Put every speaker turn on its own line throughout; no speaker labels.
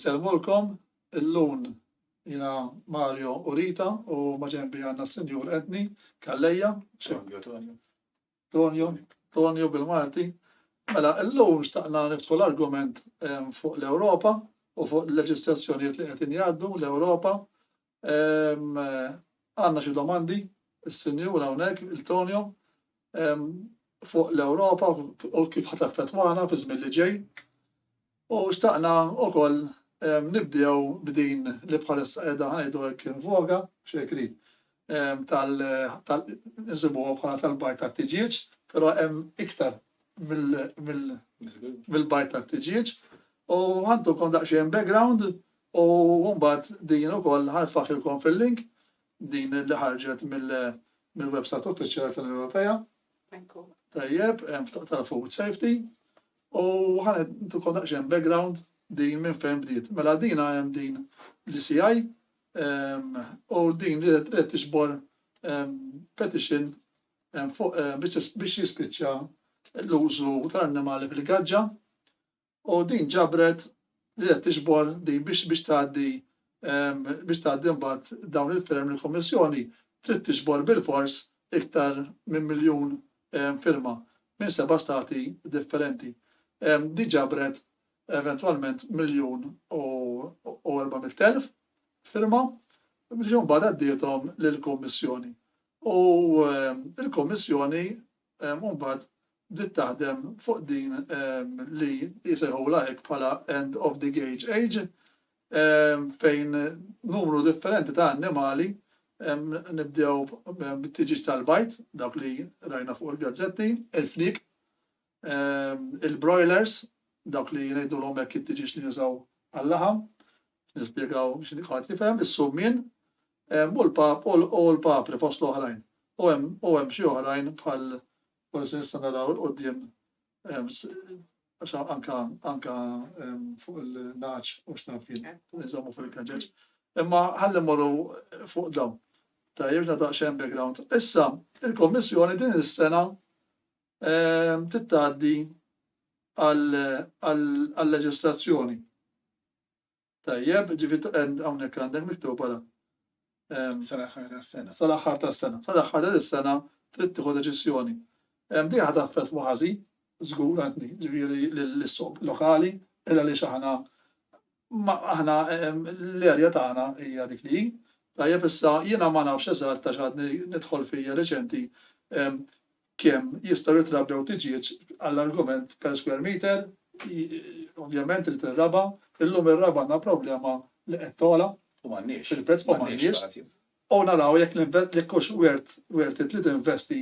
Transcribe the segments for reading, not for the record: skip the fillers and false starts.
Inselmulkom illum jina Mario Urita u maġembi għanna Sinjur Edni Kalleja, Tonio bil-Malti. Mela, illum xtaqna niftħu l-argument fuq l-Ewropa u fuq l-leġislazzjonijiet li qed jgħaddu l-Ewropa. Għandna xi domandi, is-Sinjur hawnhekk, il-Tonio, fuq l-Ewropa u kif ħadd affettwana fi żmien li ġej. U xtaqna wkoll nibdew b'din li bħalissa qiegħda ngħidu hekk voga xekri nisibuha bħala tal-bajt tat-tiġiġ, però hemm iktar mill-bajt tat-tiġiġ u ħantukom daqsxejn background u mbagħad din ukoll ħanitfaħħilkom fil-link din li ħarġet mill-website uffiċjali tal-Ewropea. Tajjeb, tal-Food Safety u ħantukom daqsxejn background din minn fejn bdiet. Mela dina hemm din l-ICI u din li qed tixbor petition biex jispiċċa l-użu tal-annimali fil-gaġġa u din ġabret li qed tixbor din biex tgħaddi mbagħad dawn il-firm il-Kommissjoni trid tixbor bil-fors iktar minn miljun firma minn 7 stati differenti. Di ġabret eventualment 1,400,000 firma biex mbagħad għaddietom lill-Kummissjoni. U l-Kummissjoni mbagħad bdiet taħdem fuq din li jisejħula hekk bħala end of the gauge age fejn numru differenti ta' annimali nibdew bit-tiġiġ tal-bajt dak li rajna fuq il-gazzetti, il-fnik, il-broilers, dawk li ngħidulhom hekk it-tiġiġ li jużaw għall-laħam, nispjegaw x'inhi ħadd tifhem, is-summin, u l-papri fost l-oħrajn. U hemm xi oħrajn bħal forsi nista' naraw il-qudiem anke fuq il-naċ u x'naf jien niżommu fuq il-kaġeġ. Imma ħalli mmorru fuq dawn. Tajjeb daqsxejn background. Issa il-Kommissjoni din is-sena titgħaddi għal-leġislazzjoni. Tajjeb, ġifieri hawnhekk għandek miktub wara. Sal-aħħar tas-sena. Sal-aħħar tas-sena. Sal-aħħar tas-sena trid tieħu deċiżjoni. Di ħadd affettwa ħażin, żgur għandni, ġifieri lis-suq lokali, illa li aħna l-erja tagħna hija dik li. Tajjeb issa jiena ma nafx eżatt għax għadni nidħol fija reċenti kemm jistgħu jitrabbew tiġiġ għall-argument per square meter, ovvjament li tirraba, illum ir-raba għandna problema li qed togħla fil-prezz ma m'għandniex. U naraw jekk hux worth it li tinvesti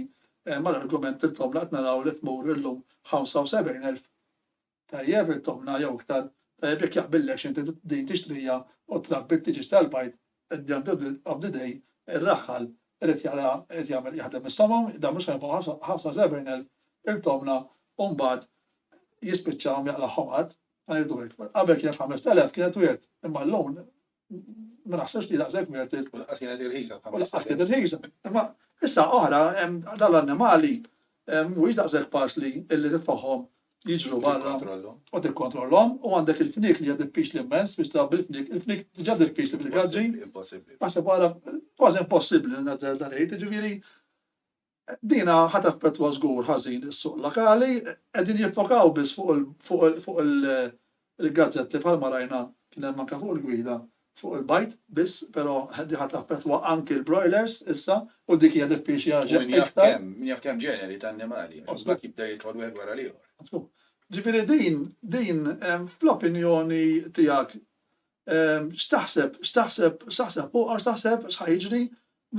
mal-argument il-tomna qed naraw li tmur illum 75,000. Tajjeb il-tomna jew iktar, tajjeb jekk jaqbillek x'inti din tixtrija u trabbi t-tiġiġ tal-bajt of the day ir-raħħal irid jagħmel jaħdem is-somom, da mhux ħajbqgħu 75,000 il-tomna u mbagħad jispiċċawhom jaqlagħhom ħadd ngħidu hekk. Qabel kienet 5,000 kienet wierd, imma llum ma naħsibx li daqshekk wierd u laqqas kienet irħisa. Imma issa oħra dal-annimali mhuwiex daqshekk faċli illi titfagħhom jiġru barra u tikkontrollhom u għandek il-fnik li hija diffiċli immens biex trabbi il-fnik. Il-fnik diġà diffiċli bil-gaġġi. Naħseb wara kważi impossibbli nażel darejt, jiġifieri dina ħadd affettwa żgur ħażin is-suq lokali, qegħdin jiffokaw biss fuq il-gazzetti bħalma rajna kien hemm anke fuq il-gwida fuq il-bajt biss, però di ħadd affettwa anke l-broilers issa u dik hija diffiċli ħaġa iktar. Min jaf kemm ġeneri ta' annimali, jibda jidħol wieħed wara l-ieħor. Ġifieri din fl-opinjoni tiegħek x'taħseb fuq għax taħseb x'ħajġri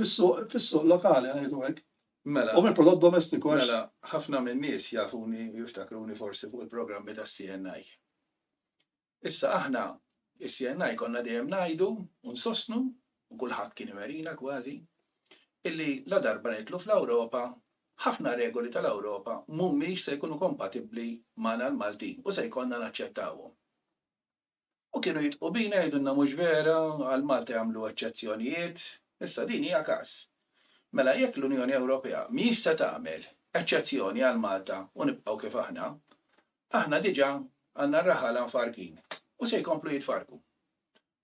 fis-suq lokali ngħidu hekk. Mela. U mill-prodott domestiku għax.
Mela, ħafna minn nies jafuni jiftakruni forsi fuq il-programmi tas-CNI. Issa aħna is-CNI konna dejjem ngħidu u nsostnu u kulħadd kien imerina kważi illi la darba nitlu fl-Ewropa ħafna regoli tal-Ewropa mhumiex se jkunu kompatibbli magħna l-Maltin u se jkollna naċċettawhom. U kienu jitqu bina jgħidulna mhux vera għall-Malta jagħmlu eċċezzjonijiet, issa din hija każ. Mela jekk l-Unjoni Ewropea mhix se tagħmel eċċezzjoni għal Malta u nibqgħu kif aħna diġà għandna r-raħala mfarkin u se jkomplu jitfarku.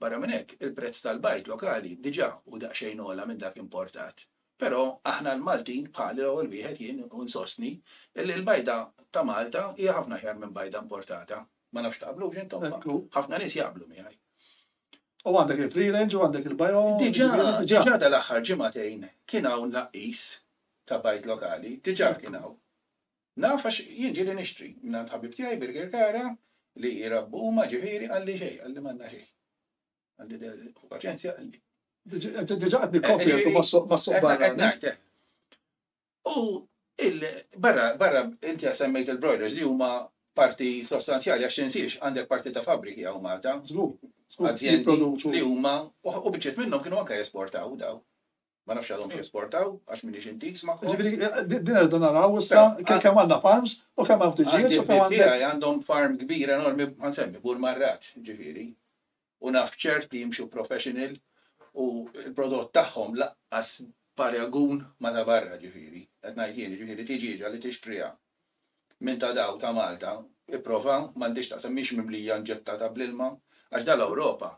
Barra minn hekk, il-prezz tal-bajt lokali diġà u daqsxejn ogħla minn dak importat. Però aħna l-Maltin bħali l-ewwel wieħed jien unsostni illi l-bajda ta' Malta hija ħafna ħjar minn bajda importata. Ma nafx taqblu intom. Ħafna nies jaqblu miegħi.
U għandek il-free range u għandek il-bio.
Diġà dal-aħħar ġimagħtejn kien hawn naqqis ta' bajt lokali, diġà kien hawn. Naf għax jien ġieli nixtri minn ħabib tiegħi Birger Kara li jirabbu huma ġifieri għalli xejn, għalli m'għandna xejn. Għalli paċenzja għalli.
Diġà qed nikkopja mas-suq barra.
U barra inti semmejt il-broilers li huma parti sostanzjali għax insirx għandek parti ta' fabbriki hawn Malta. Azjendi li huma u biċċiet minnhom kienu anke jesportaw daw. Ma nafx għadhom jesportaw għax minix intiks magħhom.
Din irdu naraw issa kemm għandna farms u kemm hawn tiġijiet u kemm
għandhom farm kbir enormi ħansemmi Bur Marrat, ġifieri. U naf ċert li jimxu professional u l-prodott tagħhom laqqas paragun ma ta' barra ġifieri. Qed ngħid jien ġifieri tiġiġa li tixtriha minn ta' daw ta' Malta, ipprova m'għandix taqsam mhix mimlija nġettata bl-ilma għax dal-Ewropa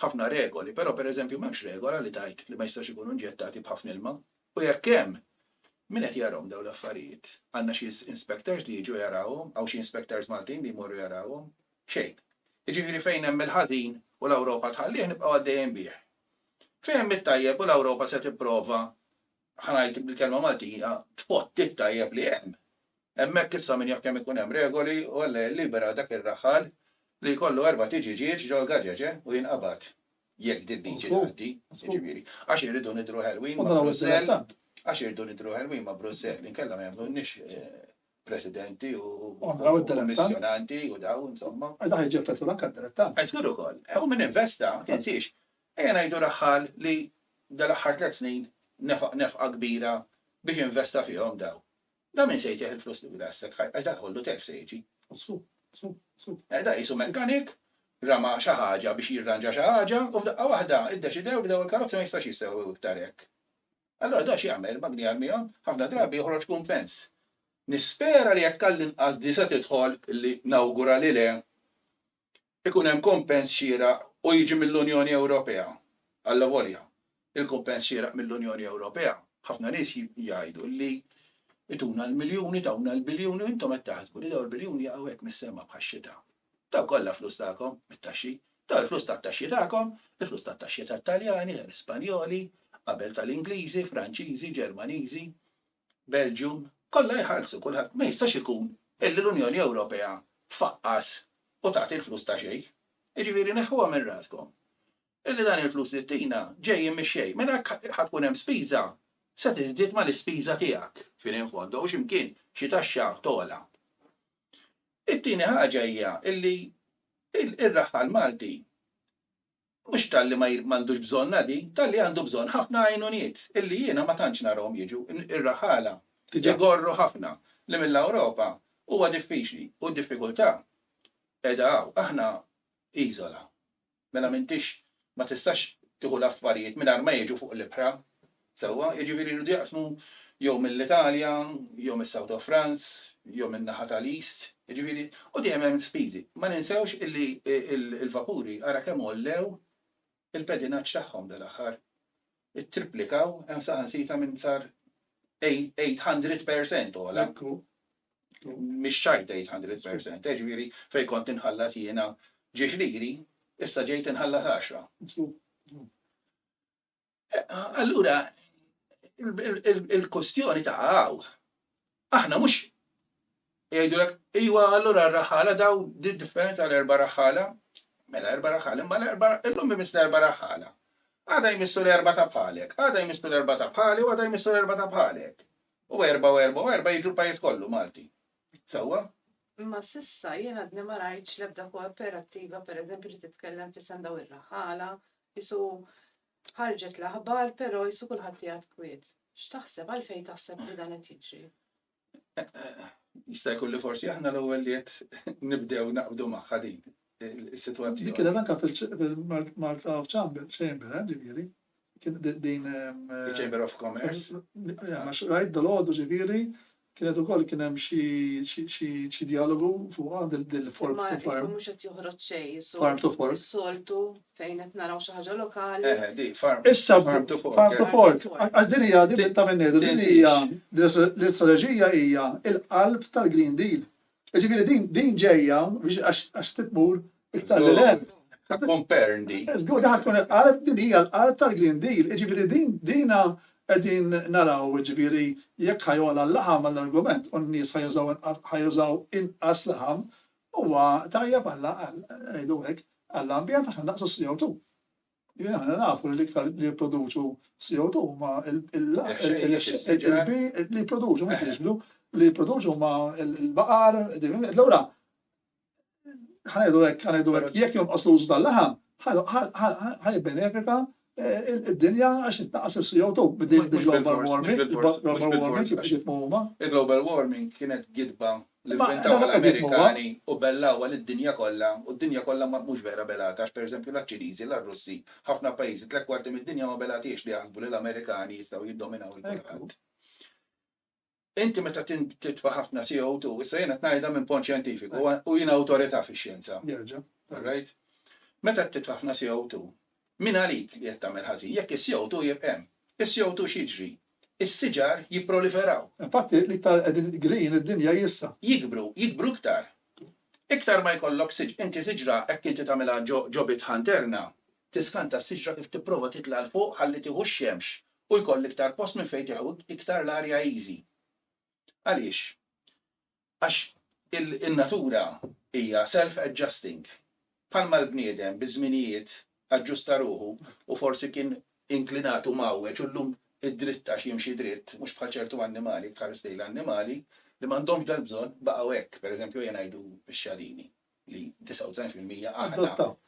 ħafna regoli, però pereżempju m'hemmx regola li tajt li ma jistax ikunu nġettati b'ħafna ilma. U jekk hemm min qed jarahom dawn l-affarijiet. Għandna xi inspectors li jiġu jarawhom, hawn xi inspectors Maltin li jmorru jarawhom. Xejn. Jiġifieri fejn hemm il-ħażin u l-Ewropa tħallih nibqgħu għaddejjin bih. Fejn it-tajjeb u l-Ewropa se tipprova ħanajt bil-kelma Maltija tfott it-tajjeb li hemm. Hemmhekk issa min jekk hemm ikun hemm regoli u alla libera dak ir-raħal li jkollu 4 tiġiġiet ġol gaġeġe u jinqabad. Jekk din liġi tgħaddi, jiġifieri. Għax irridu nidru Halloween ma' Brussell. Għax irridu nidru Halloween ma' Brussell. Inkella ma jagħmlunniex presidenti u kommissjonanti u daw insomma.
Daħ jiġi effettwat anke d-direttant.
Żgur ukoll. U min investa, tinsiex. Ejja ngħidu raħħal li dal-aħħar 3 snin nefqa kbira biex investa fihom daw. Da min se jtieħ il-flus li bilassek għax dak kollu telf se jiġi. Da jisu mekanik, rama xi ħaġa biex jirranġa xi ħaġa u f'daqqa waħda iddeċidew bdew il-karozza ma jistax jissewwew iktar hekk. Allora da x'jagħmel magni għalmihom ħafna drabi joħroġ kumpens. Nispera li jekk għall-inqas di se tidħol li nawgura li le ikun hemm kumpens xieraq u jiġi mill-Unjoni Ewropea. Alla volja, il-kumpens xieraq mill-Unjoni Ewropea. Ħafna nies jgħidu li ituna l-miljuni, tawna l-biljuni, intom qed taħsbu li daw l-biljuni jaqgħu hekk mis-sema bħax-xita. Daw kollha flus tagħkom mit-taxxi, daw il-flus tat-taxxi tagħkom, il-flus tat-taxxi tat-Taljani, tal-Ispanjoli, qabel tal-Ingliżi, Franċiżi, Ġermaniżi, Belġium, kollha jħallsu kulħadd ma jistax ikun illi l-Unjoni Ewropea tfaqqas u tagħti l-flus ta' xejn. Jiġifieri neħħuha minn raskom. Illi dan il-flus li tina ġejjin mix-xejn, minn hekk ħadkun hemm spiża se tiżdied mal-ispiża tiegħek fil-infondo u x'imkien xi taxxa tola. It-tieni ħaġa hija illi ir-raħħal Malti mhux talli ma m'għandux bżonna di, talli għandu bżonn ħafna għajnuniet illi jiena ma tantx narahom jiġu ir-raħħala igorru ħafna li mill-Ewropa huwa diffiċli u d-diffikultà qiegħda hawn aħna iżola. Mela m'intix ma tistax tieħu l-affarijiet mingħajr ma jiġu fuq l-ibħra. Sewwa, jiġifieri jridu jaqsmu jew mill-Italja, jew mis-South of France, jew min-naħa tal-East, jiġifieri u dejjem hemm spiżi. Ma ninsewx illi il-vapuri ara kemm ollew il-pedinaġġ tagħhom dal-aħħar. Ittriplikaw hemm saħansita minn sar 800% ola. Mhix xajt 800%, jiġifieri fejn kont inħallas jiena ġiex liri, issa ġejt inħallas 10. Allura il-kustjoni ta' għaw. Aħna mhux jgħidulek iwa allura r-raħħala daw di differenza l-erba' raħħala. Mela erba' raħħala, imma l-erba' illum imissu l-erba' raħħala. Għada jmissu l-erba' ta' bħalek, għada jmissu l-erba' ta' bħali u għada jmissu l-erba' ta' bħalek. U erba' jiġu l-pajjiż kollu Malti. Sewwa?
Ma sissa jien għadni ma rajtx l-ebda kooperattiva pereżempju li titkellem fi daw ir-raħħala, jisu ħarġet l-aħbar, però jisu kulħadd jgħid kwiet. X'taħseb għalfejn taħseb li dan qed jiġri?
Jista' jkun li forsi aħna l-ewwel li qed nibdew naqbdu magħha din is-sitwazzjoni.
Dik kienet anke fil-Malta Chamber, ġifieri. Kien din
Chamber of Commerce.
Ma rajt dal-għodu ġifieri kienet ukoll kien hemm xi dialogu fuqha del-fork
Ma
to farm.
mhux qed joħroġ xejn,
Farm to fork.
is-soltu fejn qed naraw xi ħaġa lokali.
Di farm.
Issa
Farm to fork.
farm to fork.
Farm to fork.
Għax din hija din ta' minnedu, din hija l-istrateġija hija il-qalb tal-Green Deal. Ġifieri din ġejja biex għax titmur iktar l-lem.
Compare di.
Żgur daħal tkun il-qalb din hija l-qalb tal-Green Deal. Ġifieri dina qegħdin naraw ġifieri jekk ħajola l-laħam għall-argument u n-nies ħajużaw inqas laħam huwa tajjeb ngħidu hekk għall-ambjent għax naqsu CO2. Jiena aħna nafu li l-iktar li jipproduċu CO2 ma li jipproduċu mhux jiġbdu li jipproduċu ma l-baqar. Allura ħanejdu hekk jekk jonqos l-użu tal-laħam ħajbenefika id-dinja għax it-taqas il-CO2 bil-global warming.
Il-global warming kienet gidba li inventaw l-Amerikani u bellaw għal-id-dinja kollha, u d-dinja kollha mhux vera belata, għax pereżempju l-Ċiniżi, l-Russi, ħafna pajjiżi tlek kwarti mid-dinja ma belatiex li jaħsbu li l-Amerikani jistgħu jiddominaw il-kulħadd. Inti meta titfa' ħafna CO2, issa jiena ngħidha minn pont xjentifiku u jiena awtorità fix-xjenza. Right? Meta titfa' ħafna CO2, min għalik li qed tagħmel ħażin, jekk is-CO2 jibqem. Is-CO2 x'jiġri? Is-siġar jipproliferaw.
Infatti l-iktar green id-dinja jissa.
Jikbru iktar. Iktar ma jkollok inti siġra hekk inti tagħmilha ġobit ħanterna, tiskanta s-siġra kif tipprova titla' l fuq ħalli tieħu x-xemx u jkoll iktar post minn fejn tieħu iktar l-arja easy. Għaliex? Għax in-natura hija self-adjusting. Palma l-bniedem biż-żminijiet aġġusta ruħu u forsi kien inklinatu mawweġ u llum id-dritta jimxi dritt, mhux bħal ċertu annimali, bħal stejl annimali li m'għandhomx dal-bżonn baqgħu hekk. Pereżempju jien ngħidu x-xadini li 99%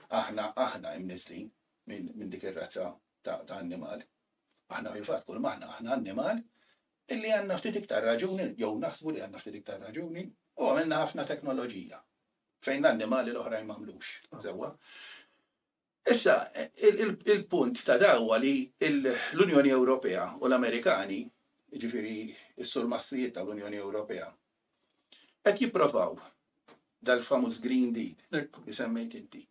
aħna imniżlin minn dik ir-razza ta' annimal. Aħna fil-fatt kull ma aħna annimal illi għandna ftit iktar raġuni, jew naħsbu li għandna ftit iktar raġuni, u għamilna ħafna teknoloġija fejn l-annimali l-oħrajn m'għamlux. Sewwa. Issa, il-punt ta' dawwa li l-Unjoni Ewropea u l-Amerikani, ġifiri s-sur mastrijiet tal-Unjoni Ewropea, qed jipprovaw dal-famuż Green Deal li semmejt inti.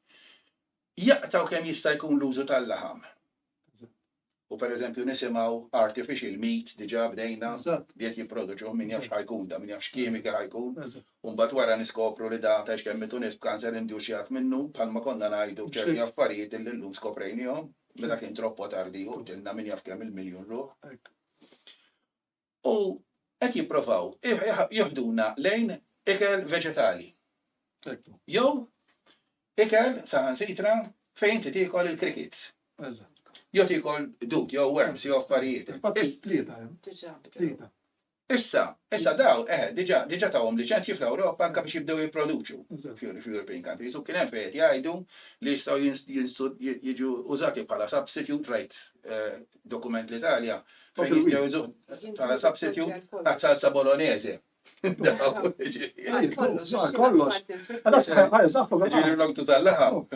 Jaqtaw kemm jista' jkun l-użu tal-laħam. U pereżempju nisimgħu artificial meat diġà bdejna li qed jipproduċu min jafx ħajkun da, min jafx kimika ħajkun. U mbagħad wara niskopru li da ta' kemm nies b'kanser indusjat minnu bħalma konna ngħidu ċerti affarijiet li llum skoprejnihom meta kien troppo tardi u tilna min jaf kemm il-miljun ruħ. U qed jippruvaw joħduna lejn ikel veġetali. Jew ikel saħansitra fejn inti tiekol il-crickets. Jew tikol dut, jew worms, jew affarijiet. Issa daw, diġà tawhom liċenzji fl-Ewropa anke biex jibdew jipproduċu fl-European countries. U kien hemm fejn jgħidu li jistgħu jiġu użati bħala substitute right dokument l-Italja fejn jistgħu jużu bħala substitute għaz-salsa bolognese.
Kollox.
Ġifieri l-ogtu tal-laħam.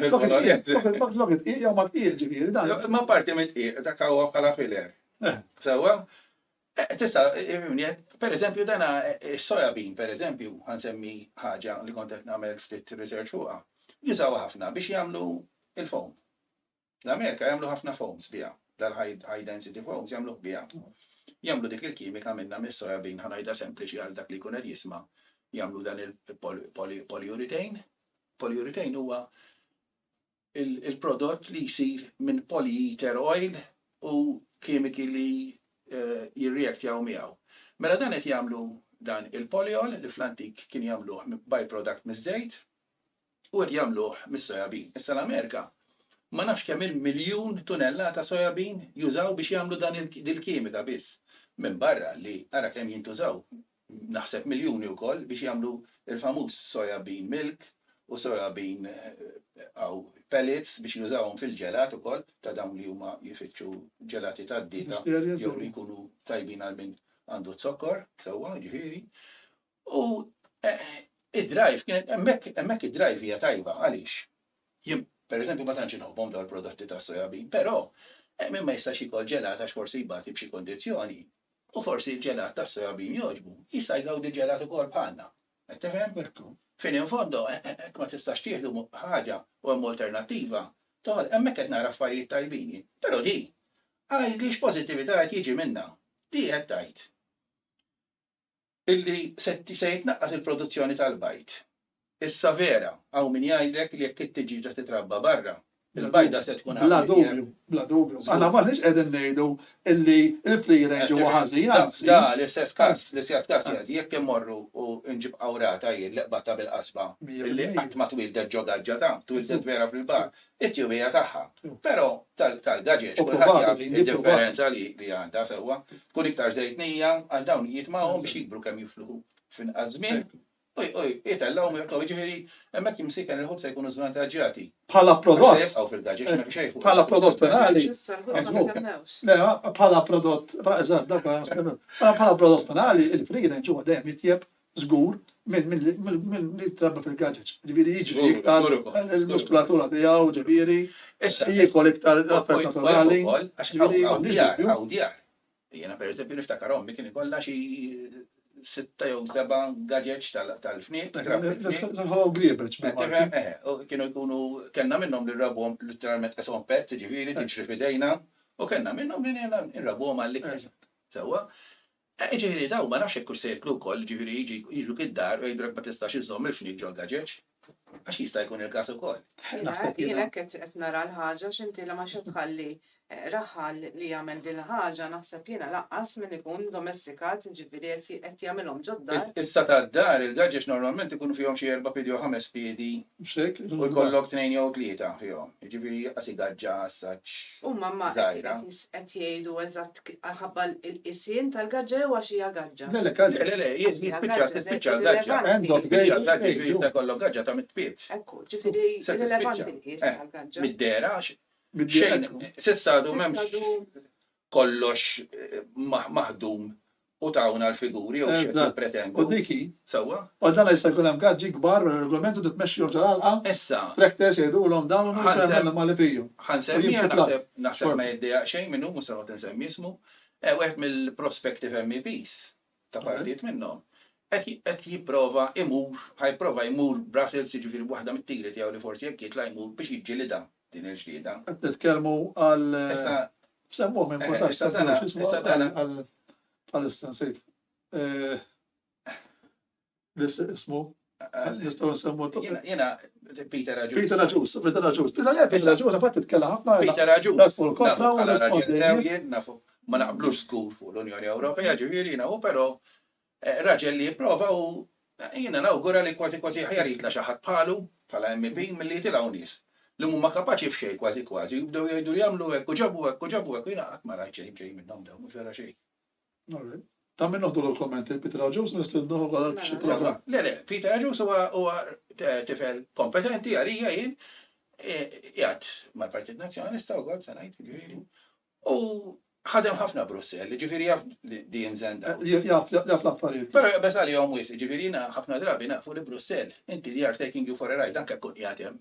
Ma parti minn tqiegħ dak huwa bħala filer. Sewwa? Tista' pereżempju dana is-soja bean pereżempju ħansemmi ħaġa li kont qed nagħmel ftit research fuqha. Jużawha ħafna biex jagħmlu il-foam. L-Amerika jagħmlu ħafna foams biha, dal-high density foams jagħmluh biha. Jagħmlu dik il-kimika minnha mis-soja bean ħanajda sempliċi għal dak li jkun qed jisma' jagħmlu dan il-polyurethane. Polyurethane huwa il-prodott li jsir minn polyether oil u kimiki li jirreaktjaw miegħu. Mela dan qed jagħmlu dan il-polyol li fl-antik kien jagħmluh by-product miż-żejt u qed jagħmluh mis-soja bean. Issa l-Amerika ma nafx kemm il-miljun tunellata soja bean jużaw biex jagħmlu dan il-kimika biss. Minn barra li ara kemm jintużaw naħseb miljuni wkoll biex jagħmlu il-famuż soja bean milk u soja bean pellets biex jużawhom fil-ġelat ukoll ta' dawn li huma jifittxu ġelati tad-dieta jew li jkunu tajbin għal min għandu zokkor, sewwa ġifieri. U id-drive kienet hemmhekk id-drive hija tajba għaliex. Jien pereżempju ma tantx inħobbhom dawn il-prodotti tas soja bean, però min ma jistax jikol ġelat għax forsi jbati b'xi kondizzjoni. u forsi l-ġelat tas sojabin jogħġbu, jista' jgawdi ġelat ukoll bħalna. Qed tifhem? Fin in fondo ma tistax tieħdu ħaġa u hemm alternattiva. Toħol, hemmhekk qed nara affarijiet tajbini. Però di għaliex pożittività qed jiġi minnha. Di qed tgħid illi se jitnaqqas il-produzzjoni tal-bajt. Issa vera, hawn min jgħidlek li jekk it-tiġiġa titrabba barra. Il-bajda se tkun
Bla dubju. Aħna maħniex qegħdin ngħidu illi il-free range huwa ħażin, anzi.
Da, l-istess każ jgħid jekk immorru u nġib awrata jien leqbata bil-qasba illi qatt ma twildet ġogaġġa ta' twildet vera fil-bar, it-tjubija tagħha. Però tal-gaġeġ kulħadd jaf id-differenza li għandha sewwa. Tkun iktar żejtnija għal dawn jitmagħhom biex jikbru kemm jifluħu f'inqas żmien. Jitellaw mirkaw, ġifiri, emmek jimsikan il-ħut se jkunu żvantaġġjati.
Bħala prodott.
Bħala
prodott penali. Bħala prodott, bħala prodott penali, il-free range huwa dejjem jitjeb żgur minn li trabba fil-gadgets. Ġifieri jiġri iktar il-muskulatura tiegħu, ġifieri jiekol iktar l-affett naturali.
Għaw djar. Jiena pereżempju niftakar ommi kien ikollha xi 6 jew 7 gadgets tal-fniet. Kienu jkunu, kellna minnhom li nrabbuhom literalment qeshom pezz, ġifieri tiġri f'idejna, u kellna minnhom li nrabbuhom għall-ikel. Sewwa. Ġifieri daw ma nafx hekk se jitlu wkoll, ġifieri jiġu kid-dar u jgħidulek ma tistax iżomm il-fniet ġol gadgets. Għax jista' jkun il-każ ukoll.
Jiena qed nara l-ħaġa x'inti ma xi tħalli raħal li jagħmel din il-ħaġa naħseb jiena laqqas min ikun domestikat, ġifieri qed jagħmilhom ġoddar.
Issa tad-dar il-gadgets normalment ikunu fihom xi 4 piedi jew 5 piedi. U jkollok 2 jew 3 fihom. Jiġifieri qasi gaġġa assaġġ.
Huma ma qed jgħidu eżatt ħabba l-isien tal-gaġġa jew għax hija gaġġa.
Le, jispiċċa l-gaġġa. Jista' jkollok gaġġa ta' mit-pied.
Ekku, ġifieri rilevanti l-qies tal-gaġġa.
Mid-dera xejn, s'issadu m'hemmx kollox maħdum u tawna l-figuri u xi pretendu.
U diki.
Sewwa?
U dan jista' jkun hemm gaġġi kbar bil-regolamentu titmexxihom ġal-qalqa.
Issa.
Tractors jgħidulhom dawn u nagħmlu ma li fihom.
Ħansemmija naħseb ma jiddejjaq xejn minnu mhux se noqgħod insemmi ismu. Wieħed mill-prospective MEPs ta' partit minnhom qed jipprova ħajprova jmur Brussels jiġifieri waħda mit-tigri tiegħu li forsi jekk jitla' jmur biex jiġġielidha din il-ġdida.
Qed nitkellmu għal semmuhom importanti għal-istan sejt. Ismu nistgħu nsemmu
Jiena Peter Aġus.
Peter Aġus, għafat titkellem ħafna.
Peter Aġus.
Kontra u
rispondi. Ma naqblux skur fuq l-Unjoni Ewropea ġifieri jiena u però raġel li jipprova u jiena nawgura li kważi ħjar jitla' xi ħadd bħalu bħala MP milli jitilgħu nies li huma kapaċi f'xejn kważi jibdew jgħidu li jagħmlu hekk u ġabu hekk jiena qatt ma rajt xejn minnhom dawn mhux vera xejn.
Ta' minn noħdu l-kommenti Peter Aġus nistidnuħu għal xi programm.
Le, Peter Aġus huwa tifel kompetenti għalija jien qiegħed mal-Partit Nazzjonalista wkoll se ngħid ġifieri. U ħadem ħafna Brussell, ġifieri jaf di nżenda.
Jaf l-affarijiet.
Però bes għalihom wis, ġifieri ħafna drabi naqfu li Brussell, inti li are taking you for a ride anke kun qiegħed hemm.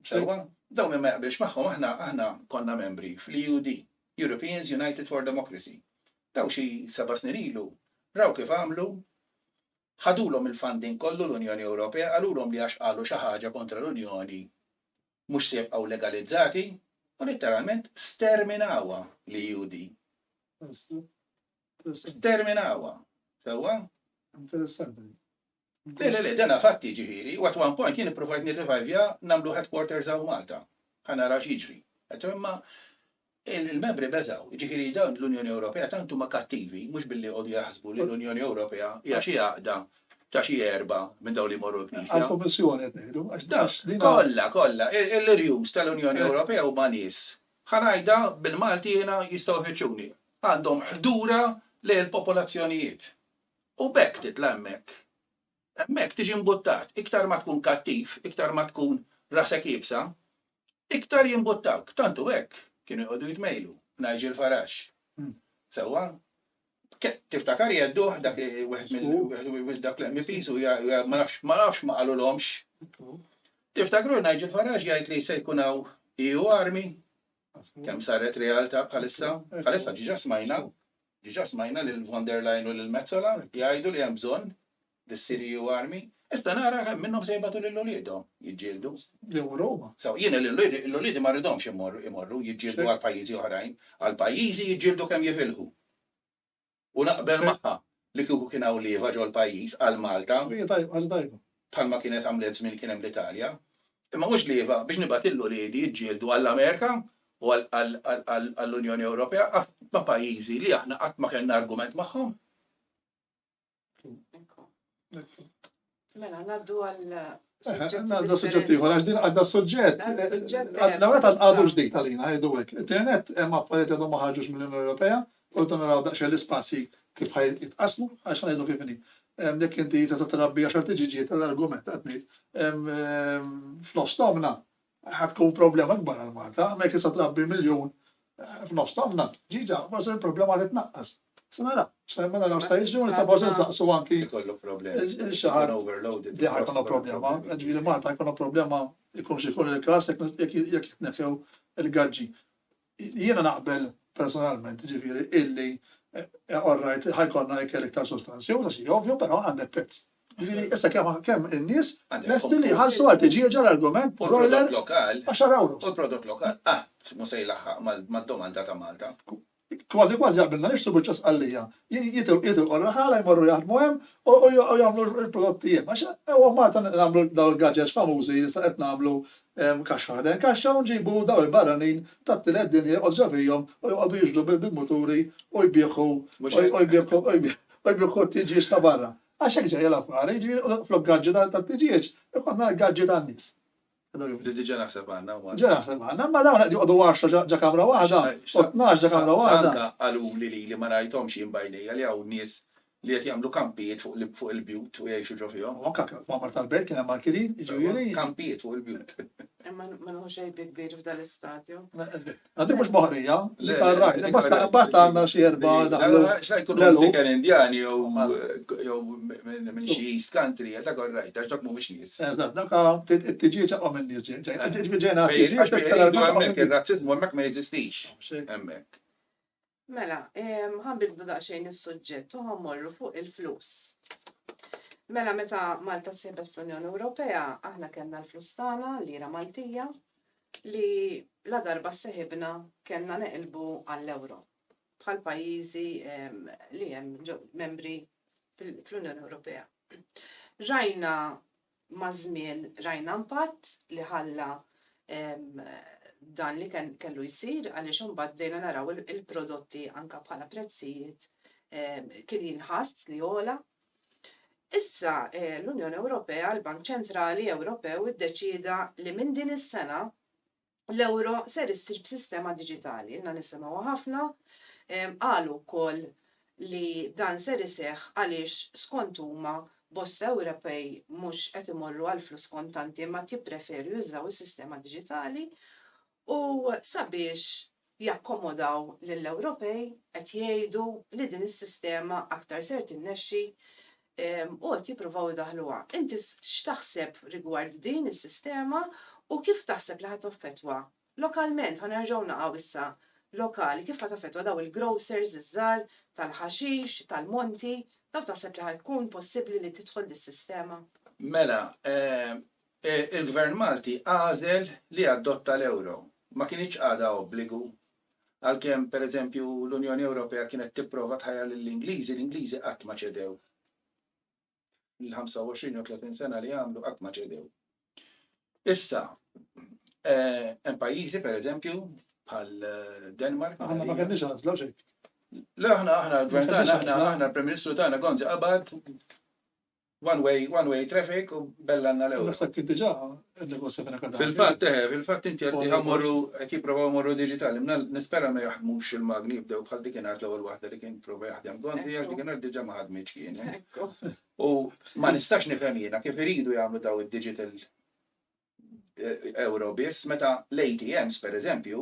Sewwa, dawn ma jaqbilx magħhom aħna konna membri fl-EUD, Europeans United for Democracy. Daw xi 7 snin ilu, raw kif għamlu, ħadulhom il-funding kollu l-Unjoni Ewropea, għalulhom li għax qalu xi ħaġa kontra l-Unjoni mhux se jibqgħu legalizzati u letteralment sterminawha l-EUD. Sterminawha. Sewwa?
Interessanti.
Le, dana fatti ġifieri, u at one point jien ipprovajt nirrivajvja nagħmlu headquarters hawn Malta. Ħanara x'jiġri. Imma il-membri beżaw, ġifieri dawn l-Unjoni Ewropea tant huma kattivi, mhux billi qogħdu jaħsbu li l-Unjoni Ewropea hija xi għaqda ta' xi erba' minn dawn li jmorru l-Knisja.
Għall-Kommissjoni qed ngħidu.
Kollha, il-rjus tal-Unjoni Ewropea huma nies. Ħanajda bil-Malti jiena jistgħu jfittxuni. Għandhom ħdura lejn il-popolazzjonijiet. U bekk titla' hemmhekk. Hemmhekk tiġi mbuttat, iktar ma tkun kattiv, iktar ma tkun rasek jibsa, iktar jimbuttawk. Tantu hekk kienu jqogħdu jitmejlu, Nigel Farage. Sewwa, tiftakar jedduh dak wieħed mill dak l-MPs u ma nafx ma qalulhomx. Tiftakru Nigel Farage jgħid li se jkun hawn EU Army, kemm saret realtà bħalissa ġiġa smajna. Diġà smajna lil von der Leyen u lil Metzola jgħidu li hemm bżonn dis-Sirju Army. Issa nara kemm minnhom se jibgħatu lil uliedhom jiġġieldu.
Jew Roma.
So jien l-uliedi ma rridhomx imorru jiġġieldu għal pajjiżi oħrajn, għal pajjiżi jiġġieldu kemm jifilħu. U naqbel magħha li kieku kien hawn lieva ġol pajjiż għal Malta bħalma kienet għamlet żmien kien hemm l-Italja. Imma mhux lieva biex nibgħat l-uliedi jiġġieldu għall-Amerika u għall-Unjoni Ewropea ma' pajjiżi li aħna qatt ma kellna argument magħhom.
Mela, naddu għal
Għadda suġġetti ieħor għax din għadda suġġett. Għadda għadu ġdid għalina għajdu hekk. Internet hemm affarijiet għadhom ma ħarġux mill-Unjoni Ewropea u naraw daqsxejn l-ispazji kif jitqasmu għax ngħidu kif inhi. Dik inti tista' trabbi għaxar tiġiġiet tal-argument qed f'nofs tomna ħadkun problema kbar għal Malta, ma jekk tista' trabbi miljun f'nofs tomna, ġiġa, forsi il-problema titnaqqas. Se nara, ma naraw sta jiġu, nista' forsi nistaqsu anki
Ikollok problemi.
il-xaħar
Overloaded.
di ħajkunu problema, ġviri Malta ħajkunu problema jkun xikun il-kas jek jitnefew il-gagġi. Jiena naqbel personalment, ġviri, illi orrajt ħajkonna jek iktar sostanzju, ta' xi ovvju, però għandek prezz. Ġviri, issa kemm in-nies lesti li ħalsu għal tiġi l-argument broiler
lokal.
10 euros.
U l-prodott lokal, mu se jilaħħaq mad-domanda ta' Malta.
Kważi għabilna nixtu bieċas għallija. Jitil qorraħala jmorru jaħdmu hemm u jagħmlu l-prodotti hemm. Għax huwa Malta nagħmlu daw il-gadgets famużi li qed nagħmlu kaxħaden. Kaxxa u nġibu daw il-barranin tat-tielet dinja qodġa fihom u jqogħdu jiġru bil-muturi u jbieħu t-tiġiġ ta' barra. Għax hekk ġejja l-affari, jiġifieri flok-gadget tat-tiġiġ ikollna l-gadget għan-nies.
Diġà naħseb għandna.
Ġa naħseb għandna, ma dawn qed joqogħdu 10 ġa kamra waħda, 12 ġa kamra waħda.
Sanka għaluli li ma rajthomx jinbajnejja li hawn nies li qed jagħmlu kampijiet fuq il-bjut u jgħixu ġo fihom.
Anka mamar tal-belt kien hemm markirin, jiġifieri.
Kampijiet fuq il-bjut.
Ma nħux xejn kbir f'dal-istadju.
Għandi mhux moħrija, li qarraj, basta għandna xi erba' daħlu.
X'ajkunu Afrikan Indjani jew minn xi East Country, dak orrajt, għax dak mhumiex nies.
Eżatt, dak tiġi ċaqgħu minn nies ġejna
Ir-razziżmu hemmhekk ma jeżistix. Hemmhekk.
Mela, ħanbidlu daqsxejn is-suġġett u ħammorru fuq il-flus. Mela meta Malta ssebet fl-Unjoni Ewropea, aħna kellna l-flus tagħna lira Maltija li la darba seħibna kellna neqilbu għall-euro bħal pajjiżi li hemm membri fl-Unjoni Ewropea. Rajna ma' żmien rajna impatt li ħalla dan li kellu jsir għaliex imbagħad dejna naraw il-prodotti anke bħala prezzijiet kien jinħass li ola. Issa l-Unjoni Ewropea, l-Bank Ċentrali Ewropew iddeċida li minn din is-sena l-euro ser issir b'sistema diġitali. Inna nisimgħu ħafna qalu wkoll li dan ser iseħħ għaliex skont huma bosta Ewropej mhux qed imorru għal flus kontanti imma jippreferu jużaw is-sistema diġitali u sabiex jakkomodaw lill-Ewropej qed jgħidu li din is-sistema aktar ser tinnexxi u qed jippruvaw idaħluha. Inti x'taħseb rigward din is-sistema u kif taħseb li ħadd toffettwa lokalment ħanerġgħu naqgħu issa lokali kif ħadd toffettwa daw il-grocers iż-żgħar tal-ħaxix, tal-monti, daw taħseb li ħajkun possibbli li tidħol dis-sistema?
Mela, il-Gvern Malti għażel li adotta l-euro. Ma kienx għada obbligu. Għalkemm pereżempju l-Unjoni Ewropea kienet tipprova tħajjar lill-Ingliżi, l-Ingliżi qatt ma ċedew. Il-25 u 30 sena li għamlu qatt ma ċedew. Issa, hemm pajjiżi pereżempju bħal Denmark.
Aħna ma kenniex għażla xejn.
Le aħna l-Gvern tagħna, aħna l-Prim Ministru tagħna Gonzi qabad one way traffic u bellanna l-euro.
Nasab kien diġà negozja fejn akademija.
Fil-fatt inti qed jħammorru qed jippruvaw morru diġitali. Nispera ma jaħdmux il-magni bdew bħal dik kienet l-ewwel waħda li kien prova jaħdem Gonzi għax dik kienet diġà ma ħadmitx kien. U ma nistax nifhem jiena kif iridu jagħmlu daw id-digital euro biss meta l-ATMs pereżempju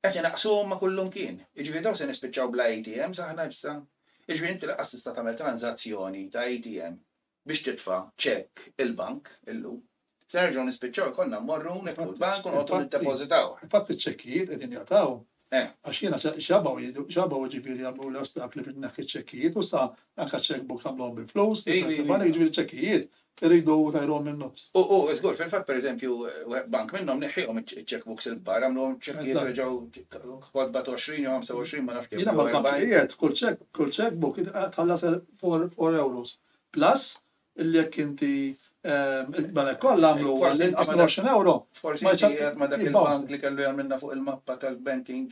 qed jinaqsuhom ma kullum kien. Jiġifieri daw se nispiċċaw bla ATMs aħna issa. Jiġifieri inti laqqas tista' tagħmel tranzazzjoni ta' ATM biex titfa' ċekk il-bank illum. Se nerġgħu nispiċċaw ikollna mmorru niftu l-bank u noqgħdu niddepożitaw.
Infatti ċ-ċekkijiet qegħdin jagħtaw Għax jiena xabaw ġifieri għamlu l-ostakli biex neħħi ċekkijiet u sa anka checkbook għamluhom bil-flus, għalek ġifieri ċekkijiet iridu tajruhom min-nofs.
Żgur, fil-fatt pereżempju bank minnhom neħħihom iċ-checkbooks il-bar għamluhom ċekkijiet reġgħu kodba 20 jew 25 ma nafx kemm.
Jiena mal-bankijiet kull checkbook tħallas 4 euros. Plus illi jekk inti il-banek kollha għamlu għal 20 euro.
Forsi ġiet ma dak il-bank li kellu jagħmilna fuq il-mappa tal-banking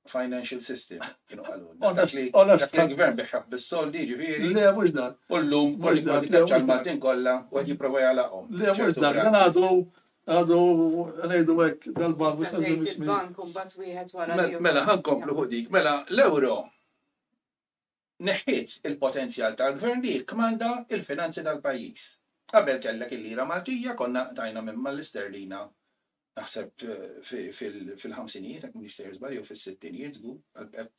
financial system, kienu għallu. Dak li l-gvern biħħaq bis-soldi ġifieri.
Le mhux dan.
Ullum ċal-Maltin kollha u qed jipprova jagħlaqhom.
Le mhux dan, dan għadu ngħidu hekk dal-bank biex nagħmlu ismi.
Il-bank u mbagħad wieħed wara
Mela ħankomplu fuq dik. Mela l-euro neħħiet il-potenzjal tal-gvern li jikkmanda il-finanzi tal-pajjiż. Qabel kellek il-lira Maltija konna tajna minn mal-isterlina naħseb fil-ħamsinijiet, jekk mhux sejjer żball jew fis-sittinijiet żgur,